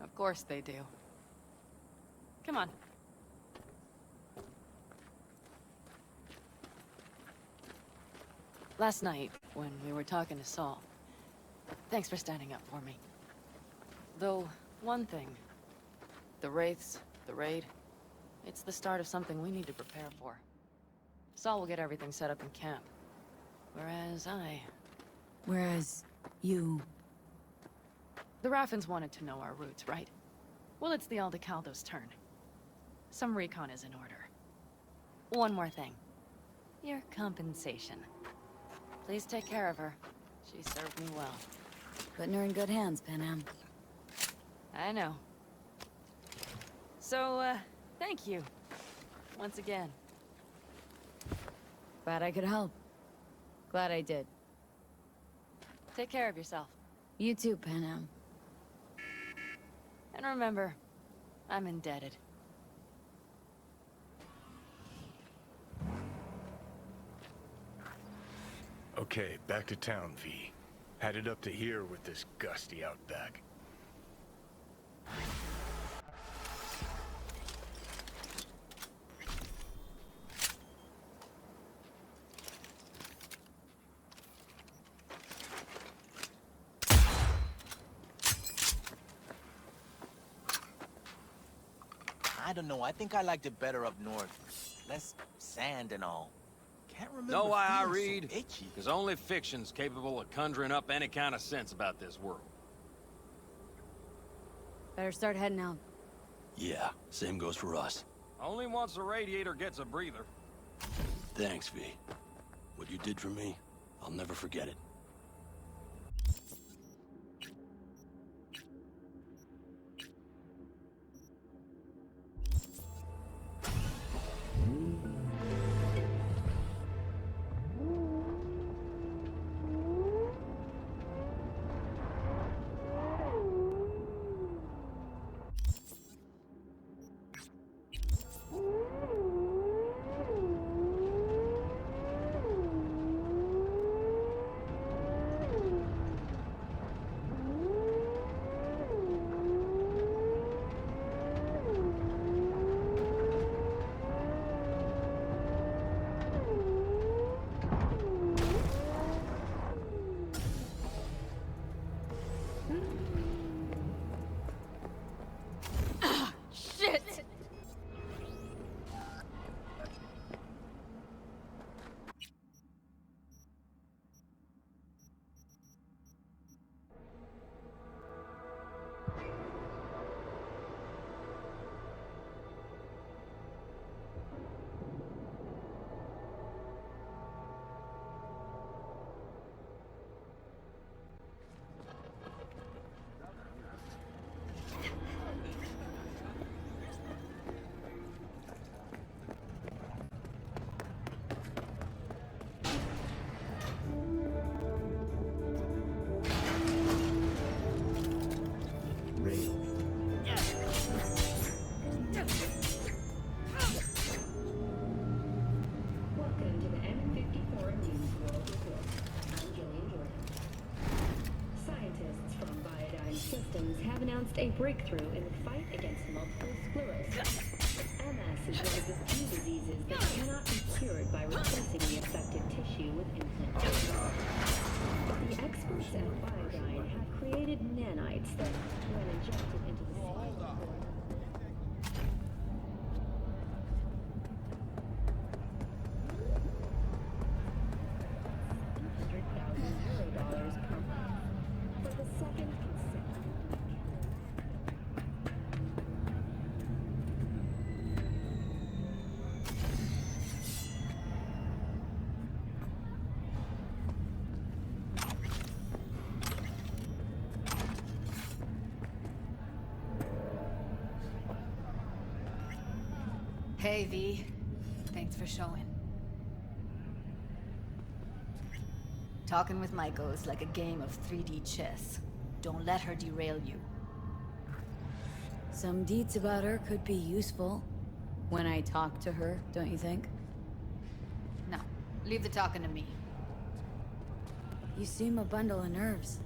Of course they do. Come on. Last night, when we were talking to Saul, thanks for standing up for me. Though, one thing. The Wraiths, the raid, it's the start of something we need to prepare for. Saul will get everything set up in camp. Whereas you... The Raffins wanted to know our roots, right? Well, it's the Aldecaldo's turn. Some recon is in order. One more thing. Your compensation. Please take care of her. She served me well. Putting her in good hands, Panam. I know. So, thank you. Once again. Glad I could help. Glad I did. Take care of yourself. You too, Panam. And remember, I'm indebted. Okay, back to town, V. Headed up to here with this gusty outback. I don't know. I think I liked it better up north. Less sand and all. Can't remember. Know why I feeling so read? itchy. Because only fiction's capable of conjuring up any kind of sense about this world. Better start heading out. Yeah, same goes for us. Only once a radiator gets a breather. Thanks, V. What you did for me, I'll never forget it. Welcome to the M54 News World Report. I'm Jillian Jordan. Scientists from Biodyne Systems have announced a breakthrough in the fight against multiple sclerosis. MS is one of the few diseases that cannot be cured by replacing the affected tissue with implants. The experts at Biodyne have created nanites that, when injected into the spinal cord, $100,000 per month for the second consecutive week. Hey, V. Thanks for showing. Talking with Michael is like a game of 3D chess. Don't let her derail you. Some deets about her could be useful. When I talk to her, don't you think? No, leave the talking to me. You seem a bundle of nerves.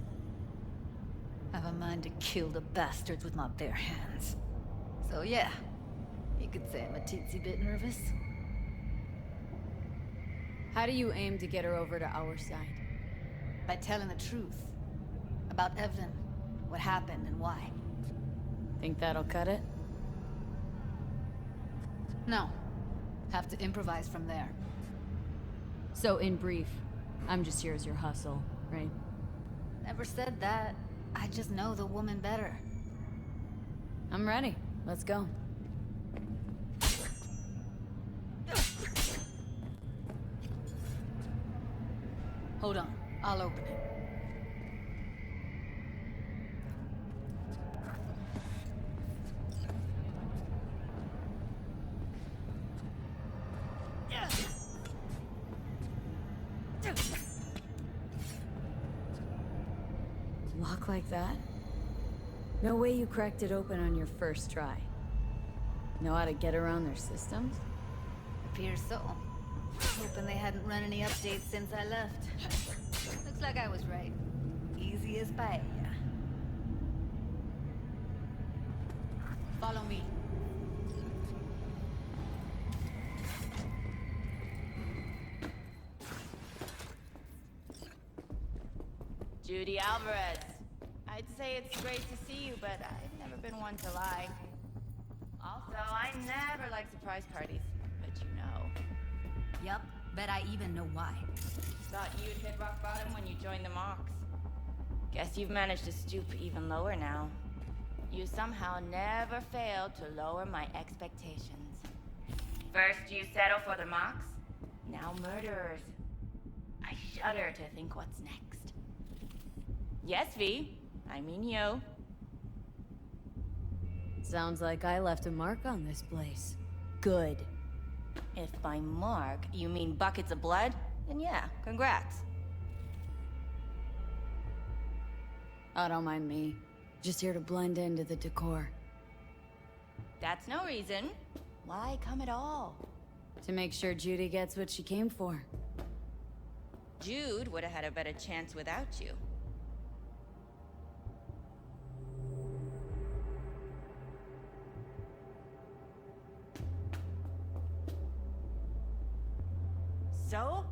Have a mind to kill the bastards with my bare hands. So yeah, you could say I'm a teensy bit nervous. How do you aim to get her over to our side? By telling the truth. About Evelyn, what happened and why. Think that'll cut it? No. Have to improvise from there. So in brief, I'm just here as your hustle, right? Never said that. I just know the woman better. I'm ready. Let's go. Hold on. I'll open it. Lock like that? No way you cracked it open on your first try. Know how to get around their systems? Appears so. Hoping they hadn't run any updates since I left. Looks like I was right. Easy as paella. Follow me. Judy Alvarez. I'd say it's great to see you, but I've never been one to lie. Also, I never like surprise parties, but you know. Yup, bet I even know why. Thought you'd hit rock bottom when you joined the Mox. Guess you've managed to stoop even lower now. You somehow never failed to lower my expectations. First you settle for the Mox, now murderers. I shudder to think what's next. Yes, V. I mean you. Sounds like I left a mark on this place. Good. If by mark you mean buckets of blood, then yeah, congrats. Oh, don't mind me. Just here to blend into the decor. That's no reason. Why come at all? To make sure Judy gets what she came for. Jude would have had a better chance without you. So?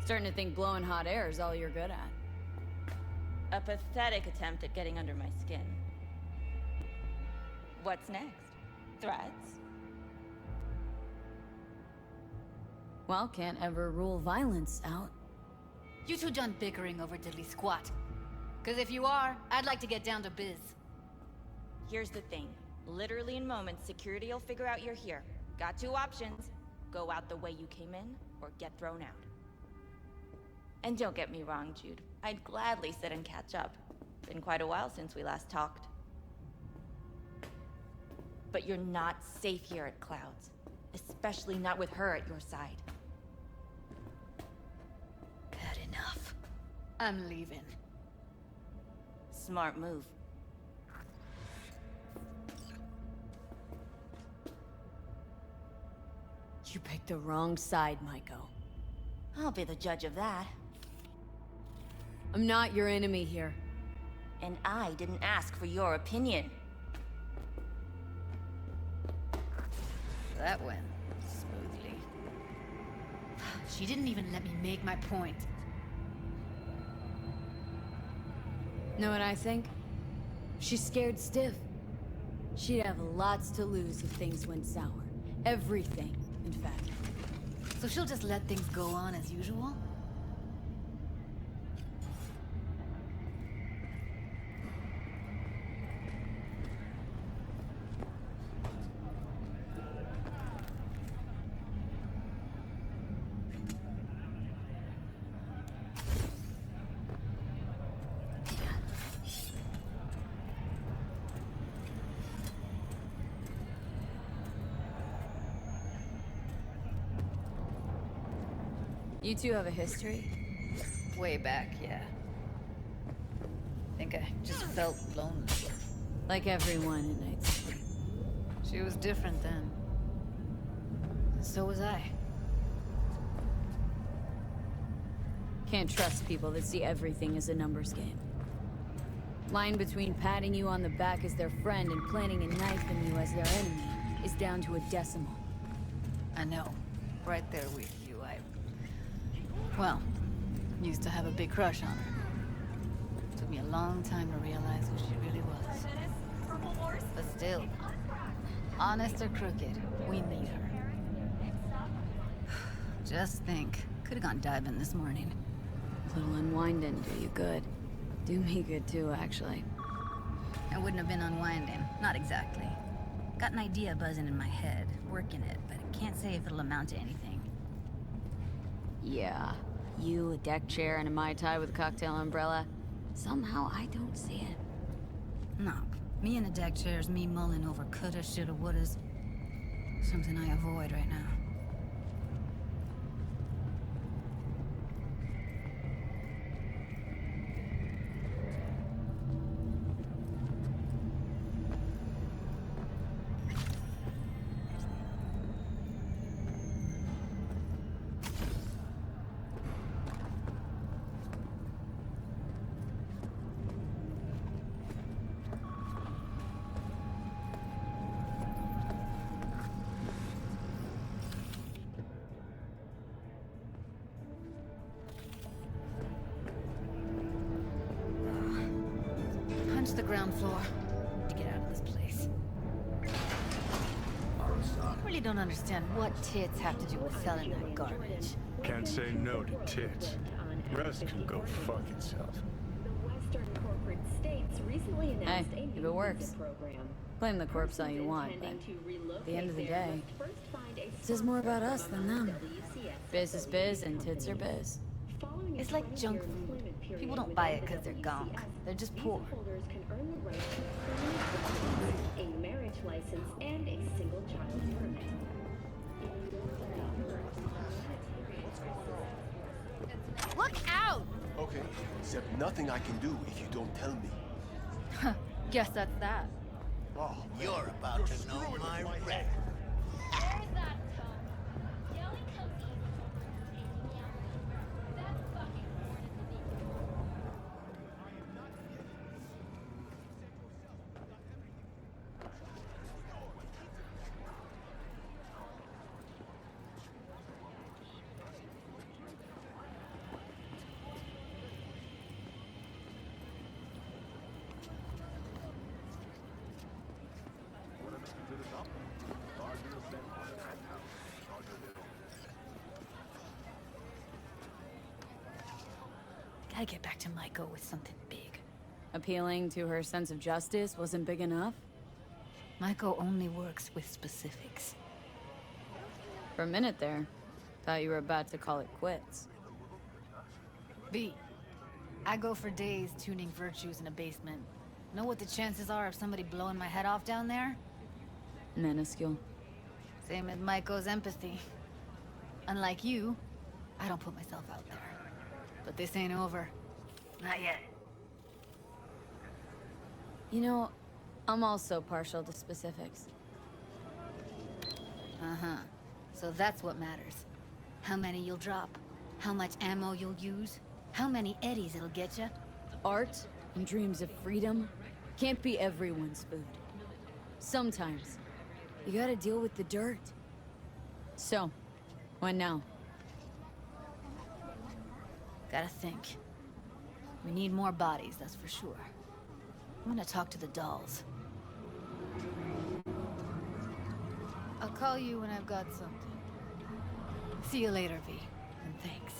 Starting to think blowing hot air is all you're good at. A pathetic attempt at getting under my skin. What's next? Threats? Well, can't ever rule violence out. You two done bickering over diddly squat. Cause if you are, I'd like to get down to biz. Here's the thing. Literally in moments, security will figure out you're here. Got two options. Go out the way you came in, or get thrown out. And don't get me wrong, Jude. I'd gladly sit and catch up. Been quite a while since we last talked. But you're not safe here at Clouds. Especially not with her at your side. Had enough. I'm leaving. Smart move. You picked the wrong side, Maiko. I'll be the judge of that. I'm not your enemy here. And I didn't ask for your opinion. That went smoothly. She didn't even let me make my point. Know what I think? She's scared stiff. She'd have lots to lose if things went sour. Everything, in fact. So she'll just let things go on as usual? You two have a history? Way back, yeah. think I just felt lonely. Like everyone in Night City. She was different then. So was I. Can't trust people that see everything as a numbers game. Line between patting you on the back as their friend and planting a knife in you as their enemy is down to a decimal. I know. Right there with you. Well, used to have a big crush on her. Took me a long time to realize who she really was. But still, honest or crooked, we need her. Just think, could have gone diving this morning. A little unwinding do you good. Do me good too, actually. I wouldn't have been unwinding. Not exactly. Got an idea buzzing in my head, working it, but I can't say if it'll amount to anything. Yeah. You, a deck chair, and a Mai Tai with a cocktail umbrella. Somehow I don't see it. No. Me in a deck chair is me mulling over coulda, shoulda, wouldas. Something I avoid right now. The ground floor to get out of this place. I really don't understand what tits have to do with selling that garbage. Can't say no to tits. Rest can go fuck itself. The Western corporate states recently announced Hey, a if new it works. visa program. Blame the corpse all you want, but at the end of the day, this is more about us than them. Biz is biz and tits are biz. It's like junk food. People don't buy it because they're gunk. They're just poor. Holders can earn the right to a marriage license and a single child permit. Look out! Okay, except nothing I can do if you don't tell me. Guess that's that. Oh, You're about to know my wreck. Gotta get back to Maiko with something big. Appealing to her sense of justice wasn't big enough? Maiko only works with specifics. For a minute there, thought you were about to call it quits. B. I go for days tuning virtues in a basement. Know what the chances are of somebody blowing my head off down there? Minuscule. Same as Maiko's empathy. Unlike you, I don't put myself out there. But this ain't over. Not yet. You know, I'm also partial to specifics. Uh-huh. So that's what matters. How many you'll drop, how much ammo you'll use, how many eddies it'll get you. Art and dreams of freedom can't be everyone's food. Sometimes, you gotta deal with the dirt. So, what now? Gotta think. We need more bodies, that's for sure. I'm gonna talk to the dolls. I'll call you when I've got something. See you later, V, and thanks.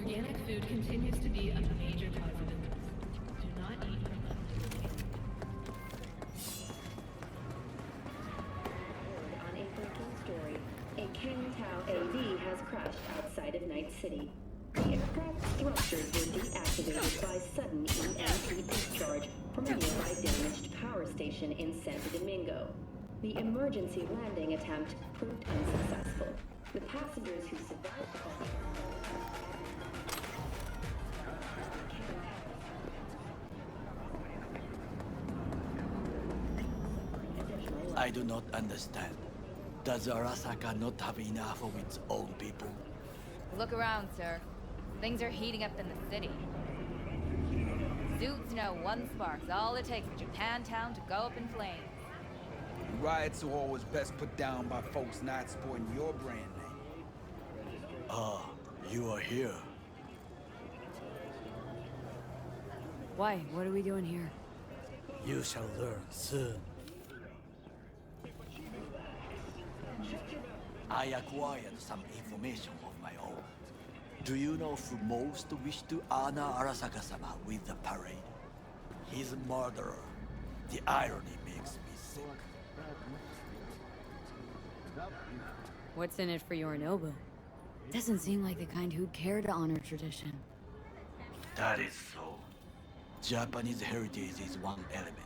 Organic food continues to be a major cause of illness. Do not eat from leftovers. On a breaking story, a Kangtao AV has crashed outside of Night City. The aircraft's thrusters were deactivated by sudden EMP discharge from a nearby damaged power station in Santo Domingo. The emergency landing attempt proved unsuccessful. The passengers who survived the crash I do not understand. Does Arasaka not have enough of its own people? Look around, sir. Things are heating up in the city. Suits know one spark's all it takes for Japantown to go up in flames. Riots are always best put down by folks not sporting your brand name. Ah, you are here. Why? What are we doing here? You shall learn soon. I acquired some information of my own. Do you know who most wished to honor Arasaka-sama with the parade? He's a murderer. The irony makes me sick. What's in it for Yorinobu? Doesn't seem like the kind who'd care to honor tradition. That is so. Japanese heritage is one element.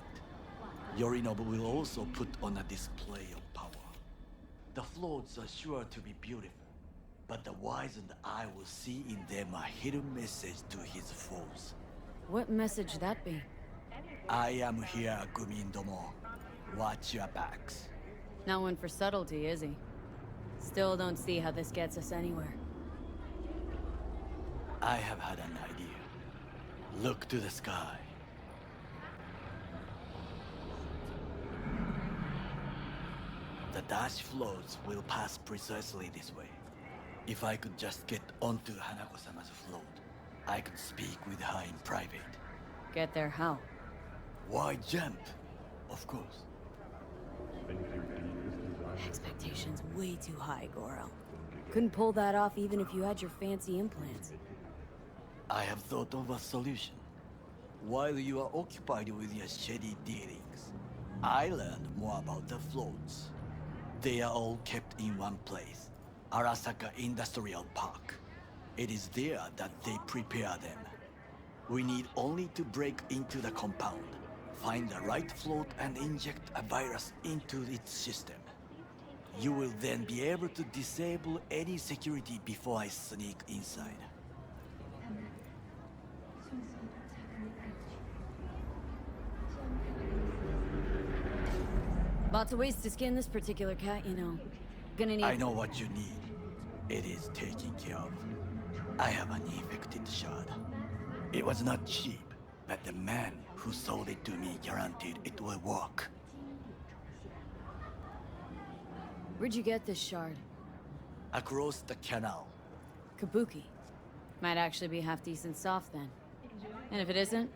Yorinobu will also put on a display of power. The floats are sure to be beautiful, but the wizened eye will see in them a hidden message to his foes. What message that be? I am here, Gumindomo. Watch your backs. Not one for subtlety, is he? Still don't see how this gets us anywhere. I have had an idea. Look to the sky. The dash floats will pass precisely this way. If I could just get onto Hanako-sama's float, I could speak with her in private. Get there how? Why jump? Of course. Expectations way too high, Goro. Couldn't pull that off even if you had your fancy implants. I have thought of a solution. While you are occupied with your shady dealings, I learned more about the floats. They are all kept in one place, Arasaka Industrial Park. It is there that they prepare them. We need only to break into the compound, find the right float and inject a virus into its system. You will then be able to disable any security before I sneak inside. Lots of ways to skin this particular cat, you know. Gonna need... I know what you need. It is taken care of. I have an infected shard. It was not cheap, but the man who sold it to me guaranteed it will work. Where'd you get this shard? Across the canal. Kabuki. Might actually be half decent soft then. And if it isn't,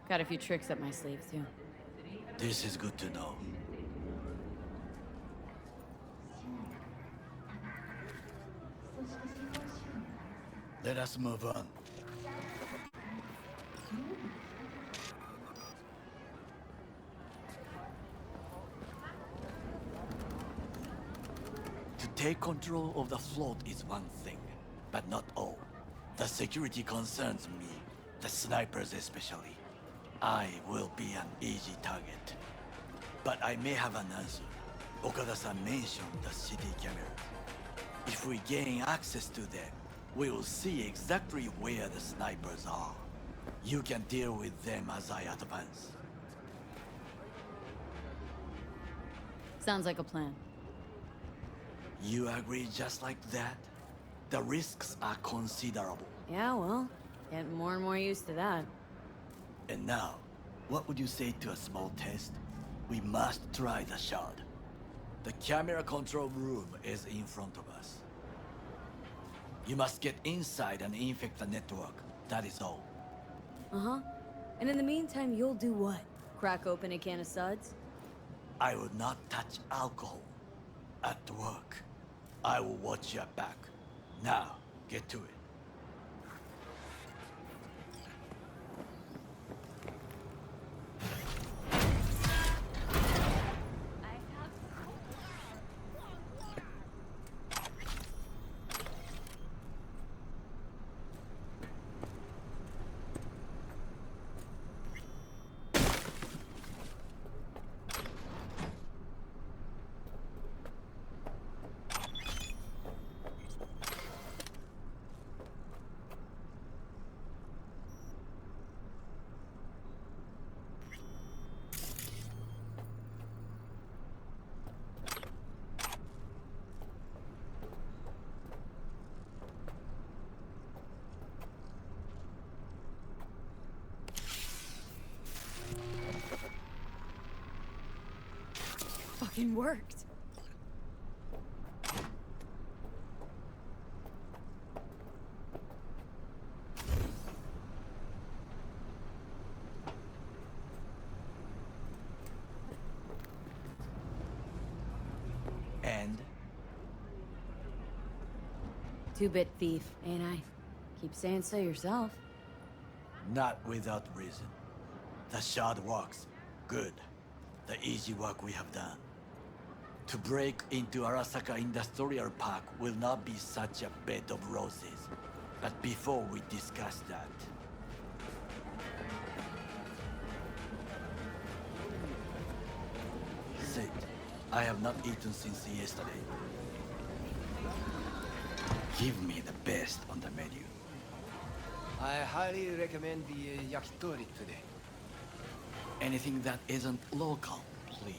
got a few tricks up my sleeve too. This is good to know. Let us move on. To take control of the float is one thing, but not all. The security concerns me, the snipers especially. I will be an easy target. But I may have an answer. Okada-san mentioned the city cameras. If we gain access to them, we will see exactly where the snipers are. You can deal with them as I advance. Sounds like a plan. You agree just like that? The risks are considerable. Yeah, well, getting more and more used to that. And now, what would you say to a small test? We must try the shard. The camera control room is in front of us. You must get inside and infect the network. That is all. Uh-huh. And in the meantime, you'll do what? Crack open a can of suds? I will not touch alcohol. At work, I will watch your back. Now, get to it. fucking worked. And? Two-bit thief, ain't I? Keep saying so yourself. Not without reason. The shard works. Good. The easy work we have done. To break into Arasaka Industrial Park will not be such a bed of roses. But before we discuss that... Sit. I have not eaten since yesterday. Give me the best on the menu. I highly recommend the yakitori today. Anything that isn't local, please.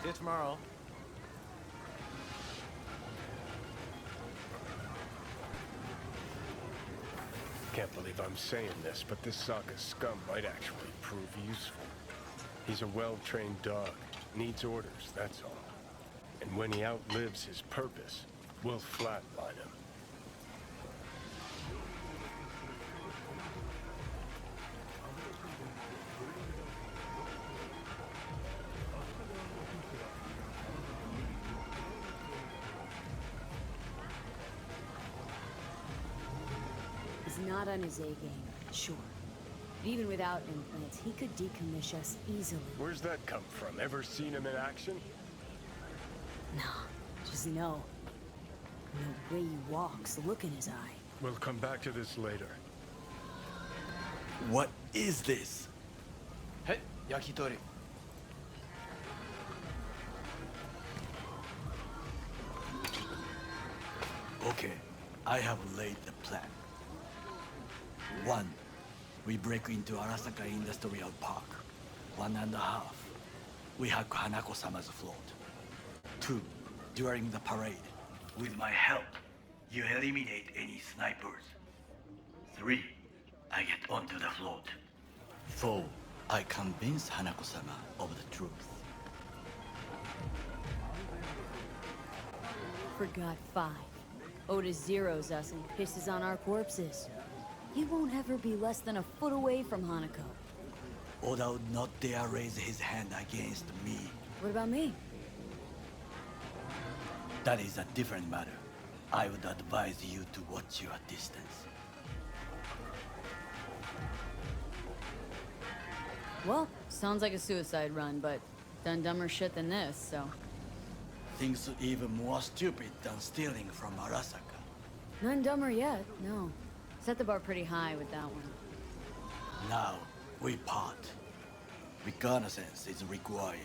See you tomorrow. Can't believe I'm saying this, but this Sokka scum might actually prove useful. He's a well-trained dog. Needs orders, that's all. And when he outlives his purpose, we'll flatline him. He's not on his A game, sure. But even without implants, he could decommission us easily. Where's that come from? Ever seen him in action? No, just know. The way he walks, the look in his eye. We'll come back to this later. What is this? Hey, yakitori. Okay, I have laid the plan. 1. We break into Arasaka Industrial Park. 1.5. We hack Hanako-sama's float. 2. During the parade, with my help, you eliminate any snipers. 3. I get onto the float. 4. I convince Hanako-sama of the truth. Forgot 5. Oda zeroes us and pisses on our corpses. He won't ever be less than a foot away from Hanako. Oda would not dare raise his hand against me. What about me? That is a different matter. I would advise you to watch your distance. Well, sounds like a suicide run, but done dumber shit than this, so... Things even more stupid than stealing from Arasaka. None dumber yet, no. Set the bar pretty high with that one. Now, we part. Reconnaissance is required.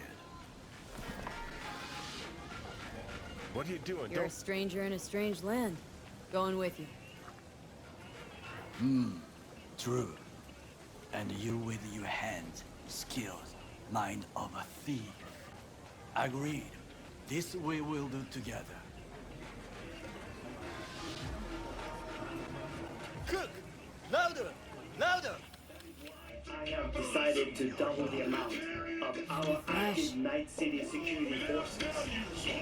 What are you doing? You're a stranger in a strange land. Going with you. True. And you with your hands, skills, mind of a thief. Agreed. This we will do together. Cook! Louder! Louder! I have decided to double the amount of our active Night City security forces.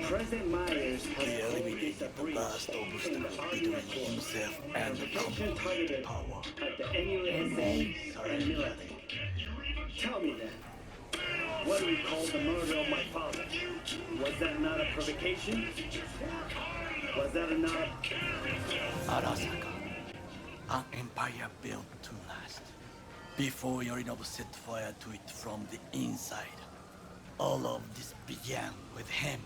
President Myers has already disagreed in the between himself and the company targeted power at the Emirates and Military. Tell me then, what do we call the murder of my father? Was that not a provocation? Was that not... Arasaka, an empire built to last. Before Yorinobu set fire to it from the inside, all of this began with him.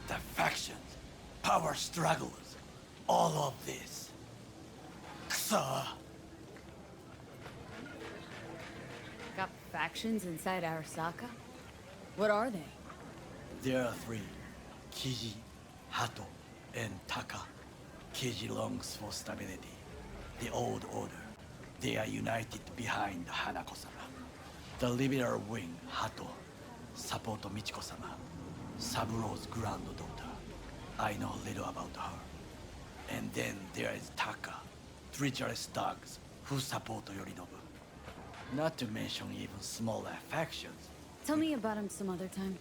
The factions, power struggles, all of this. Kusa! Got factions inside Arasaka? What are they? There are 3. Kiji, Hato, and Taka. Kiji longs for stability. The old order. They are united behind Hanako-sama. The liberal wing, Hato, support Michiko-sama, Saburo's granddaughter. I know little about her. And then there is Taka, treacherous dogs who support Yorinobu. Not to mention even smaller factions, Tell me about him some other time.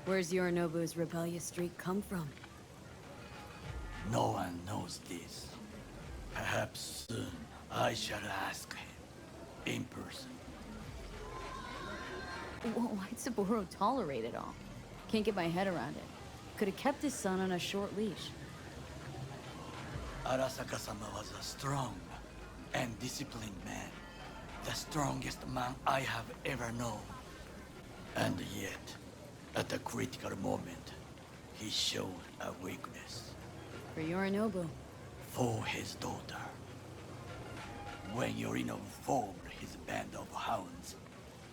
Where's Yorinobu's rebellious streak come from? No one knows this. Perhaps soon I shall ask him in person. Why'd Saburo tolerate it all? Can't get my head around it. Could have kept his son on a short leash. Arasaka-sama was a strong and disciplined man. The strongest man I have ever known. And yet, at a critical moment, he showed a weakness. For Yorinobu. For his daughter. When Yorinobu formed his band of hounds,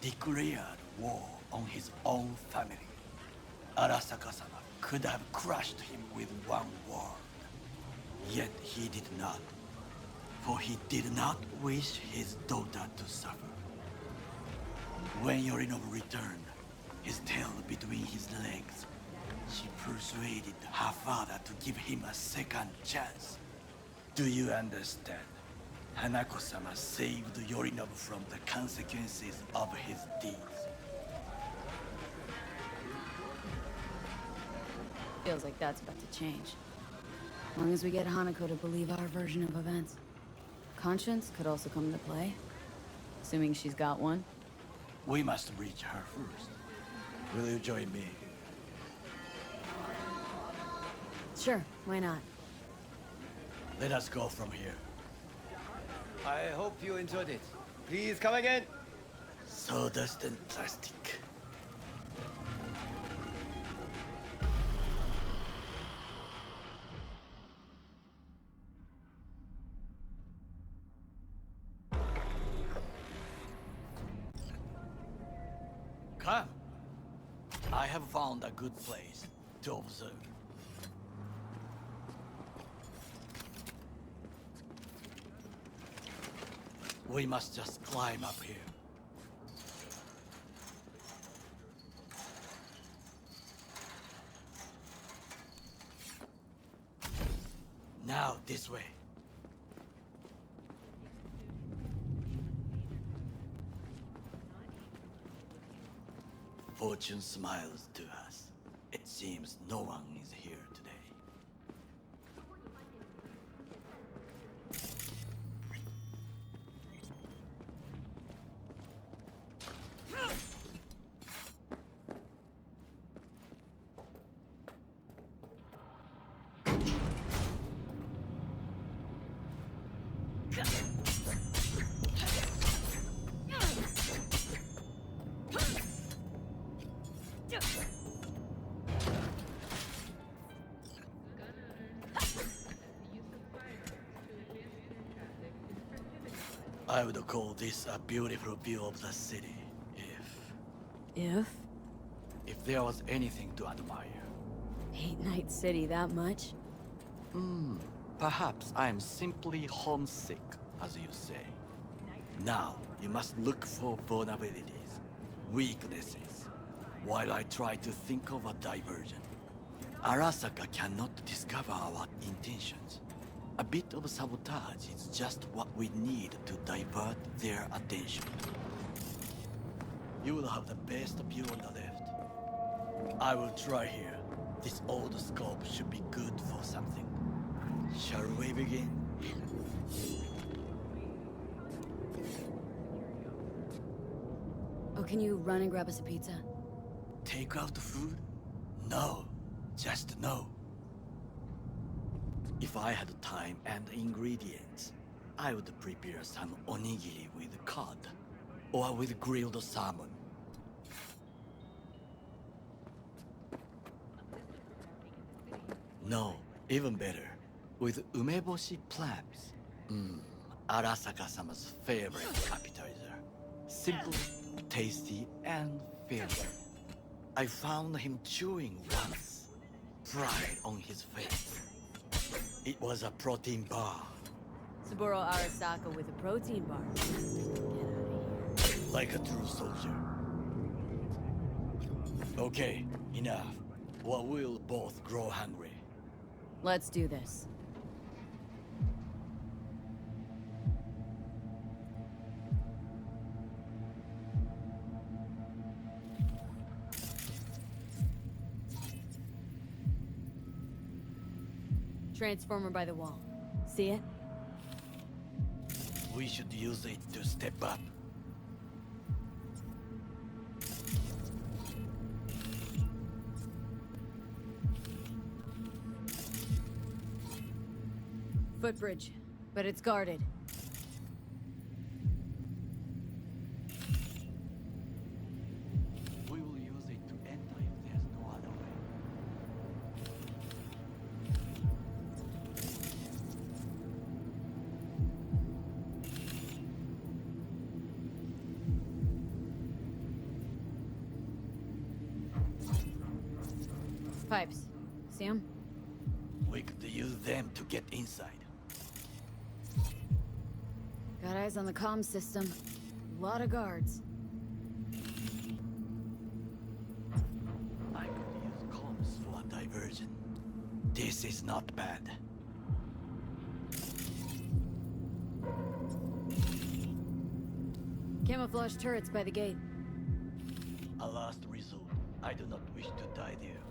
declared war on his own family, Arasaka-sama could have crushed him with one word. Yet he did not. For he did not wish his daughter to suffer. When Yorinobu returned, his tail between his legs, she persuaded her father to give him a second chance. Do you understand? Hanako-sama saved Yorinobu from the consequences of his deeds. Feels like that's about to change. As long as we get Hanako to believe our version of events. Conscience could also come into play. Assuming she's got one. We must reach her first. Will you join me? Sure, why not? Let us go from here. I hope you enjoyed it. Please come again. Sawdust and plastic. Come. I have found a good place to observe. We must just climb up here. Now, this way. Fortune smiles to us. It seems no one is here today. I would call this a beautiful view of the city, If? if there was anything to admire. Hate Night City that much? Perhaps I am simply homesick, as you say. Now, you must look for vulnerabilities, weaknesses, while I try to think of a diversion. Arasaka cannot discover our intentions. A bit of sabotage is just what we need to divert their attention. You will have the best view on the left. I will try here. This old scope should be good for something. Shall we begin? Oh, can you run and grab us a pizza? Take out the food? No. Just no. If I had time and ingredients, I would prepare some onigiri with cod, or with grilled salmon. No, even better, with umeboshi clams. Arasaka-sama's favorite appetizer. Simple, tasty, and filling. I found him chewing once, pride on his face. It was a protein bar. Saburo Arasaka with a protein bar. Get out of here. Like a true soldier. Okay, enough. Or we'll both grow hungry. Let's do this. Transformer by the wall. See it? We should use it to step up. Footbridge, but it's guarded. We will use it to enter if there's no other way. Pipes. See 'em? We could use them to get inside. Got eyes on the comm system. A lot of guards. I could use comms for a diversion. This is not bad. Camouflage turrets by the gate. A last resort. I do not wish to die there.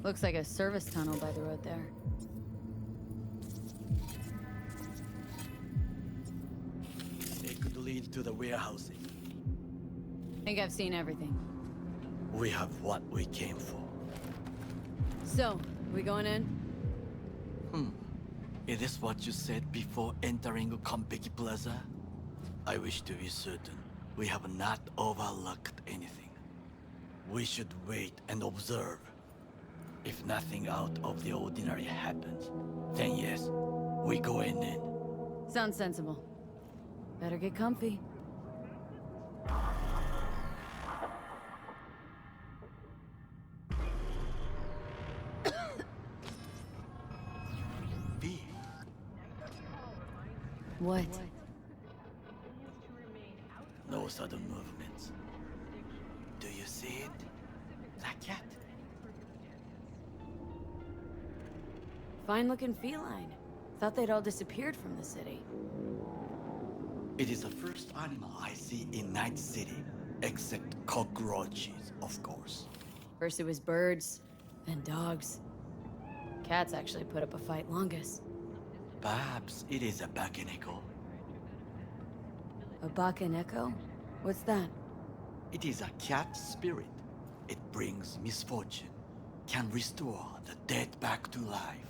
Looks like a service tunnel by the road there. It could lead to the warehousing. Think I've seen everything. We have what we came for. So, we going in? Is this what you said before entering Konpeki Plaza? I wish to be certain we have not overlooked anything. We should wait and observe. If nothing out of the ordinary happens, then yes, we go in. Sounds sensible. Better get comfy. B. What? No sudden movements. Do you see it? That cat? Fine-looking feline. Thought they'd all disappeared from the city. It is the first animal I see in Night City, except cockroaches, of course. First it was birds, then dogs. Cats actually put up a fight longest. Perhaps it is a bakeneko. A bakaneko? What's that? It is a cat spirit. It brings misfortune, can restore the dead back to life.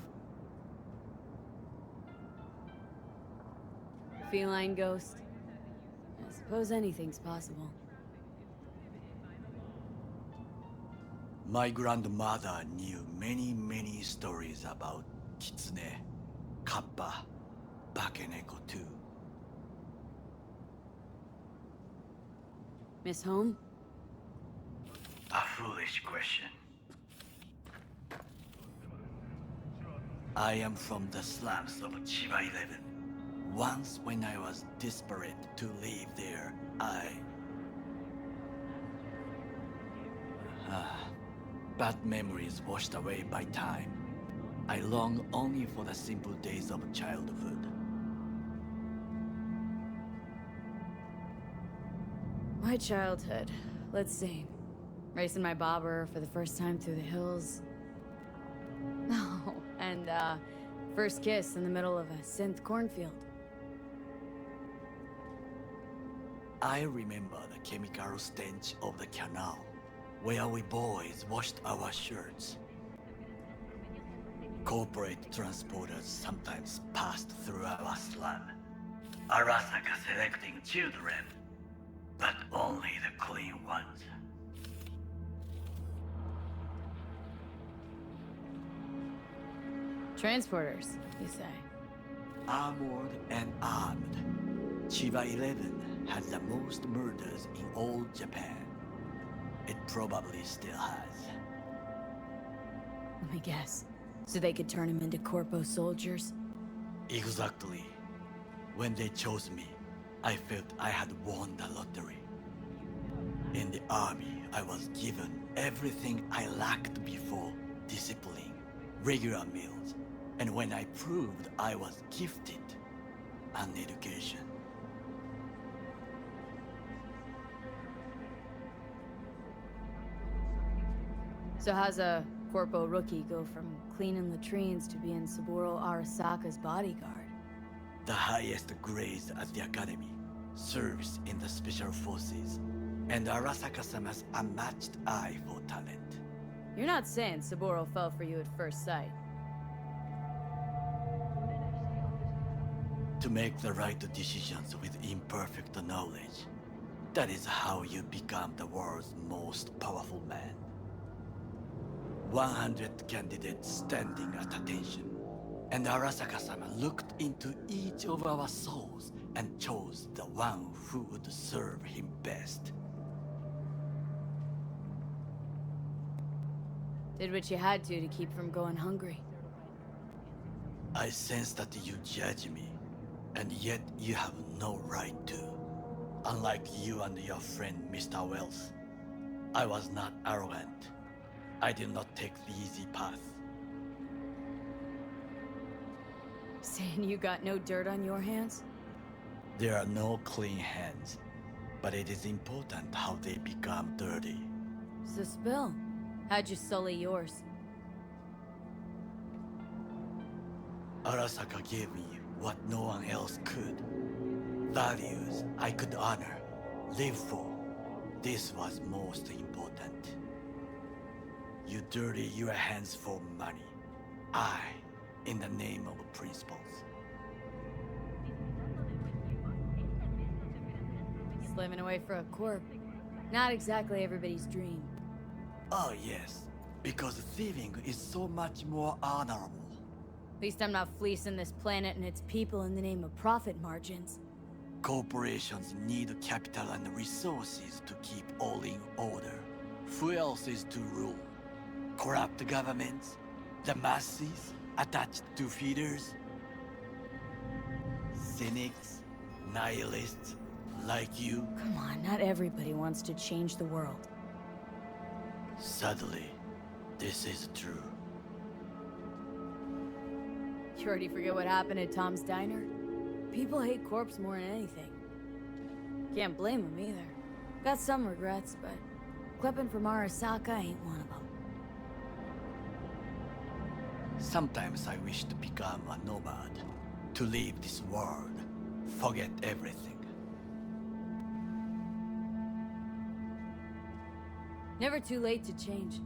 Feline ghost? I suppose anything's possible. My grandmother knew many stories about kitsune, kappa, bakeneko too. Miss Home? A foolish question. I am from the slums of Chiba 11. Once when I was desperate to live there, bad memories washed away by time. I long only for the simple days of childhood. My childhood. Let's see. Racing my bobber for the first time through the hills. Oh, and first kiss in the middle of a synth cornfield. I remember the chemical stench of the canal, where we boys washed our shirts. Corporate transporters sometimes passed through our slum, Arasaka selecting children, but only the clean ones. Transporters, you say? Armored and armed. Chiba 11 has the most murders in all Japan. It probably still has. Let me guess. So they could turn him into corpo soldiers? Exactly. When they chose me, I felt I had won the lottery. In the army, I was given everything I lacked before: discipline, regular meals, and when I proved I was gifted, an education. So how's a Corpo rookie go from cleaning latrines to being Saburo Arasaka's bodyguard? The highest grades at the academy, serves in the special forces, and Arasaka-sama's unmatched eye for talent. You're not saying Saburo fell for you at first sight. To make the right decisions with imperfect knowledge, that is how you become the world's most powerful man. 100 candidates standing at attention, and Arasaka-sama looked into each of our souls and chose the one who would serve him best. Did what you had to keep from going hungry. I sense that you judge me, and yet you have no right to. Unlike you and your friend Mr. Wells, I was not arrogant. I did not take the easy path. Saying you got no dirt on your hands? There are no clean hands, but it is important how they become dirty. So spill. How'd you sully yours? Arasaka gave me what no one else could. Values I could honor, live for. This was most important. You dirty your hands for money. I, in the name of principles. Slaving away for a corp. Not exactly everybody's dream. Oh yes, because thieving is so much more honorable. At least I'm not fleecing this planet and its people in the name of profit margins. Corporations need capital and resources to keep all in order. Who else is to rule? Corrupt governments? The masses? Attached to feeders? Cynics? Nihilists? Like you? Come on, not everybody wants to change the world. Sadly, this is true. You already forget what happened at Tom's Diner? People hate corpse more than anything. Can't blame them either. Got some regrets, but clipping from Arasaka ain't one of them. Sometimes I wish to become a nomad, to leave this world, forget everything. Never too late to change.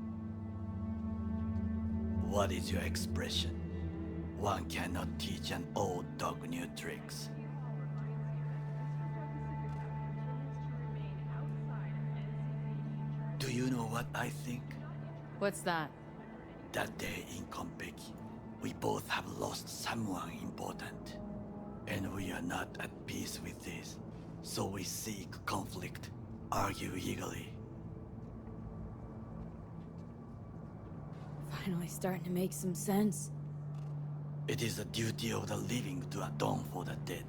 What is your expression? One cannot teach an old dog new tricks. Do you know what I think? What's that? That day in Konpeki, we both have lost someone important. And we are not at peace with this. So we seek conflict, argue eagerly. Finally starting to make some sense. It is the duty of the living to atone for the dead.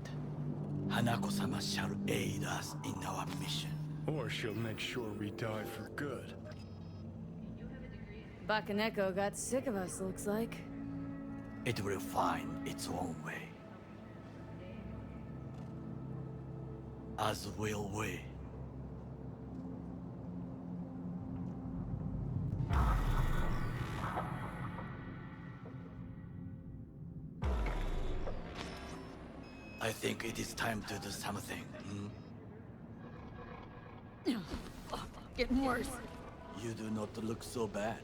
Hanako-sama shall aid us in our mission. Or she'll make sure we die for good. Bakaneko got sick of us, looks like. It will find its own way. As will we. I think it is time to do something. Getting worse. You do not look so bad.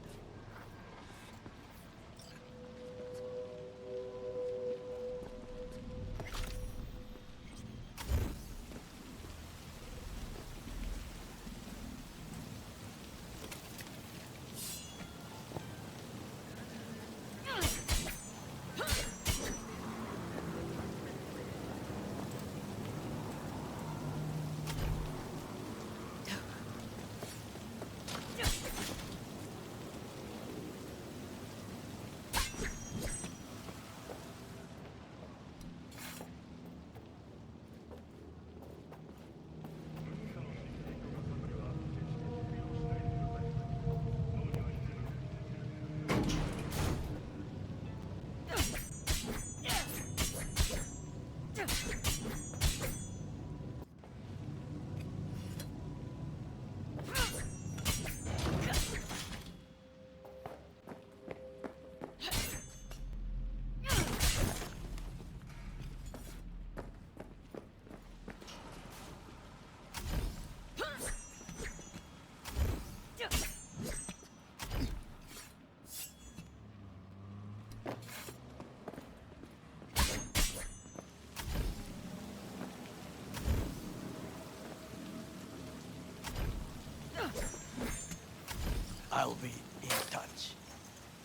I'll be in touch.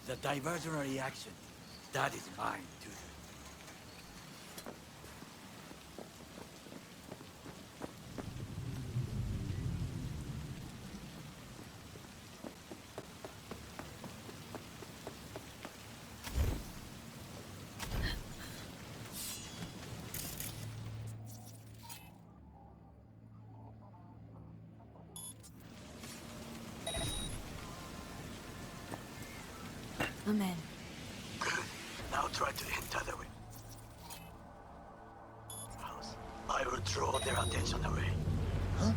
The diversionary action, that is mine to do. I'm in. Good. Now try to enter the way. I will draw their attention away. Huh?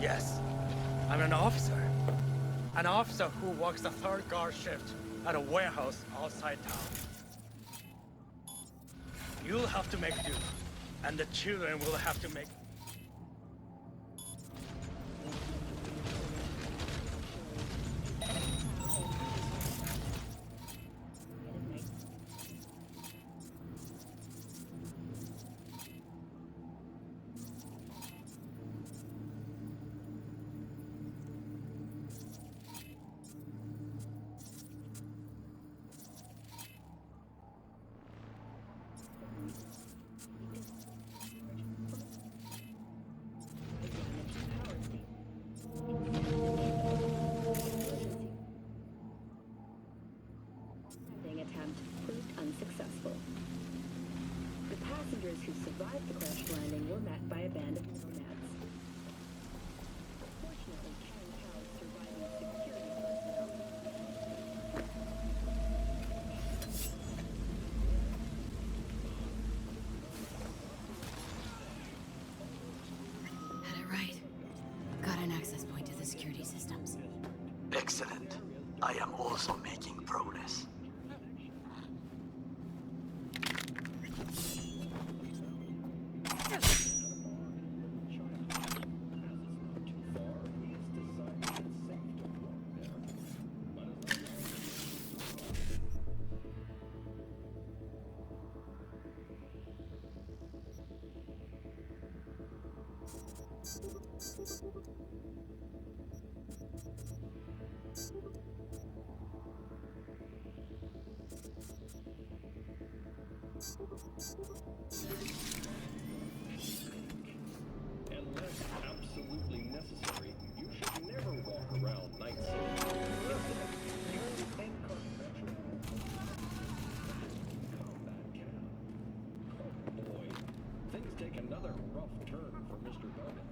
Yes, I'm an officer. An officer who works the third guard shift at a warehouse outside town. You'll have to make do, and the children will have to make... Attempt proved unsuccessful. The passengers who survived the crash landing were met by a band of nomads. Fortunately, Karen Cow's surviving security personnel. Had it right. Got an access point to the security systems. Excellent. I am also making progress. Unless absolutely necessary, you should never walk around Night City. And confidential. Combat cab. Oh boy, things take another rough turn for Mr. Garnet.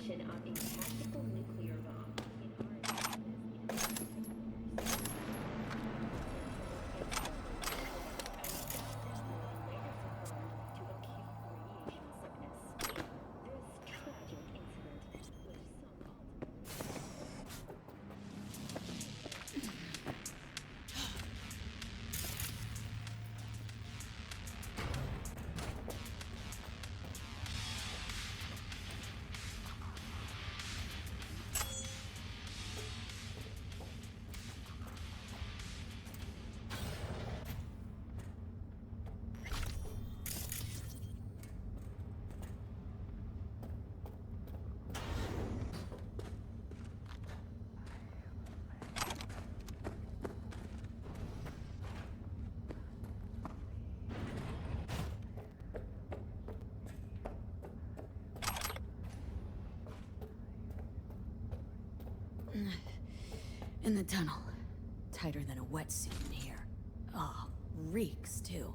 detonation of a tactical nuclear bomb in In the tunnel. Tighter than a wetsuit in here. Oh, reeks too.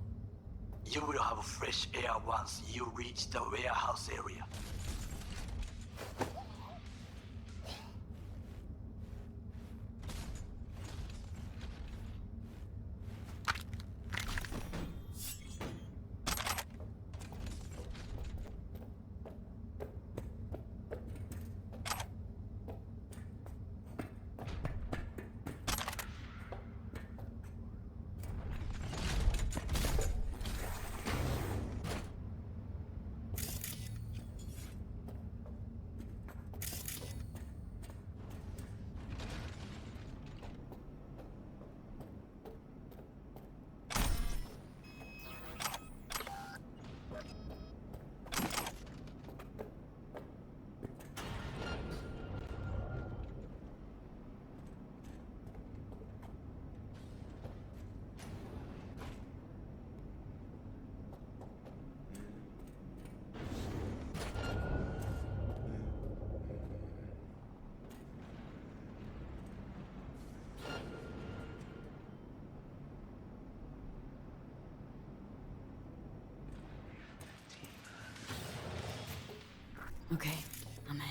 You will have fresh air once you reach the warehouse area. Okay, I'm in.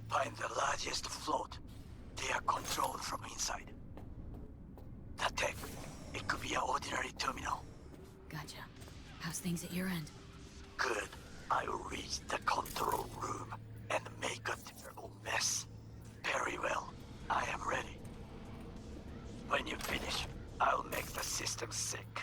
Find the largest float. They are controlled from inside. That tech, it could be an ordinary terminal. Gotcha. How's things at your end? Good. I will reach the control room and make a terrible mess. Very well. I am ready. When you finish, I'll make the system sick.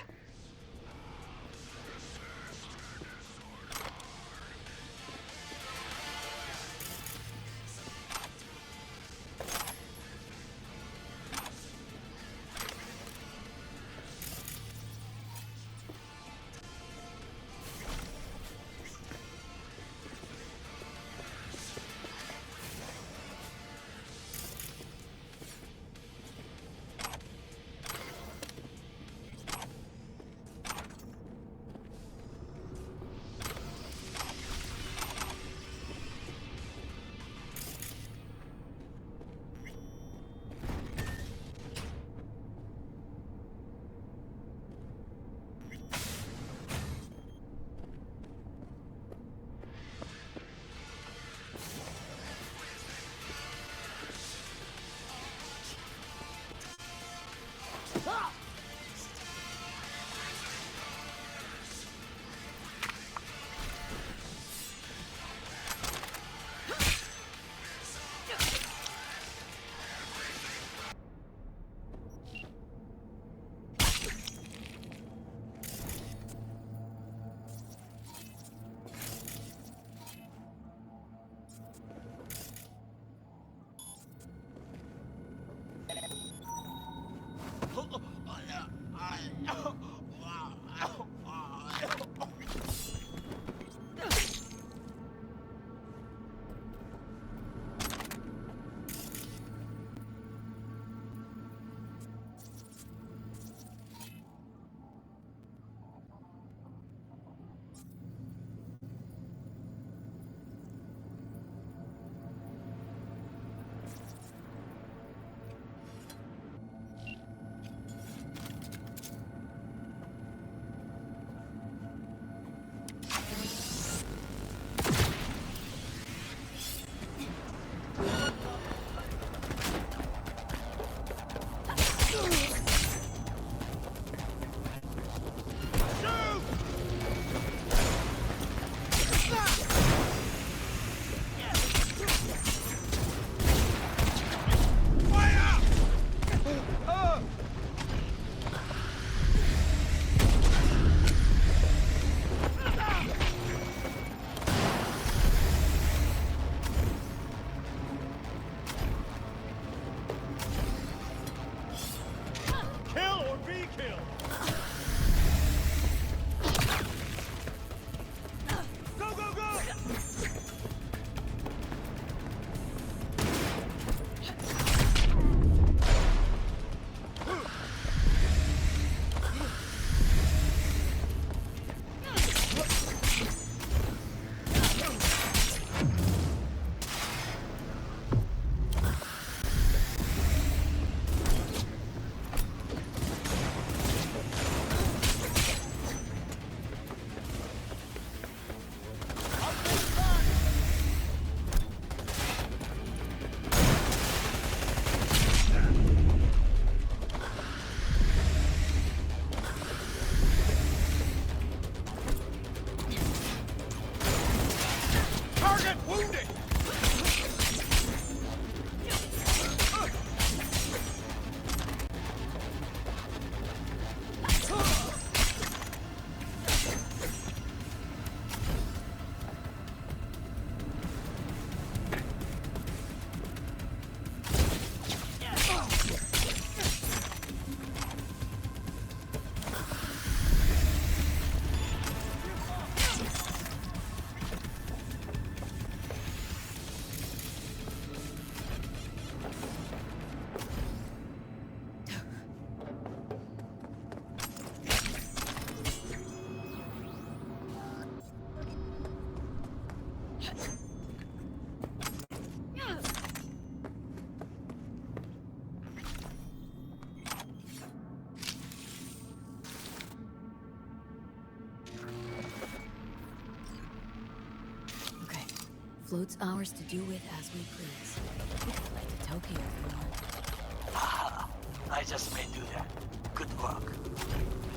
Float's ours to do with as we please. We could fly to Tokyo if we want. Aha! I just may do that. Good work.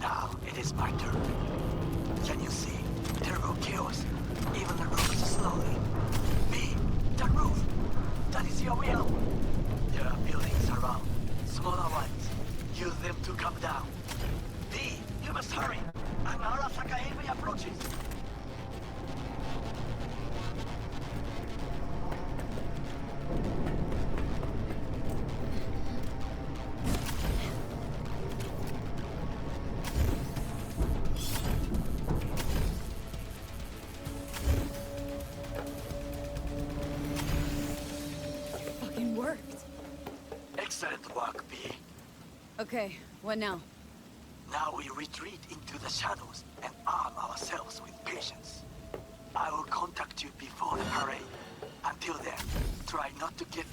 Now it is my turn. Can you see? Terrible chaos. Even the roof slowly. B, the roof. That is your will. There are buildings around. Smaller ones. Use them to come down. B, you must hurry. An Arasaka heavy approaches. Fucking worked. Excellent work, B. Okay, what now? Now we retreat into the shadows and arm ourselves with patience. I will contact you before the parade. Until then, try not to get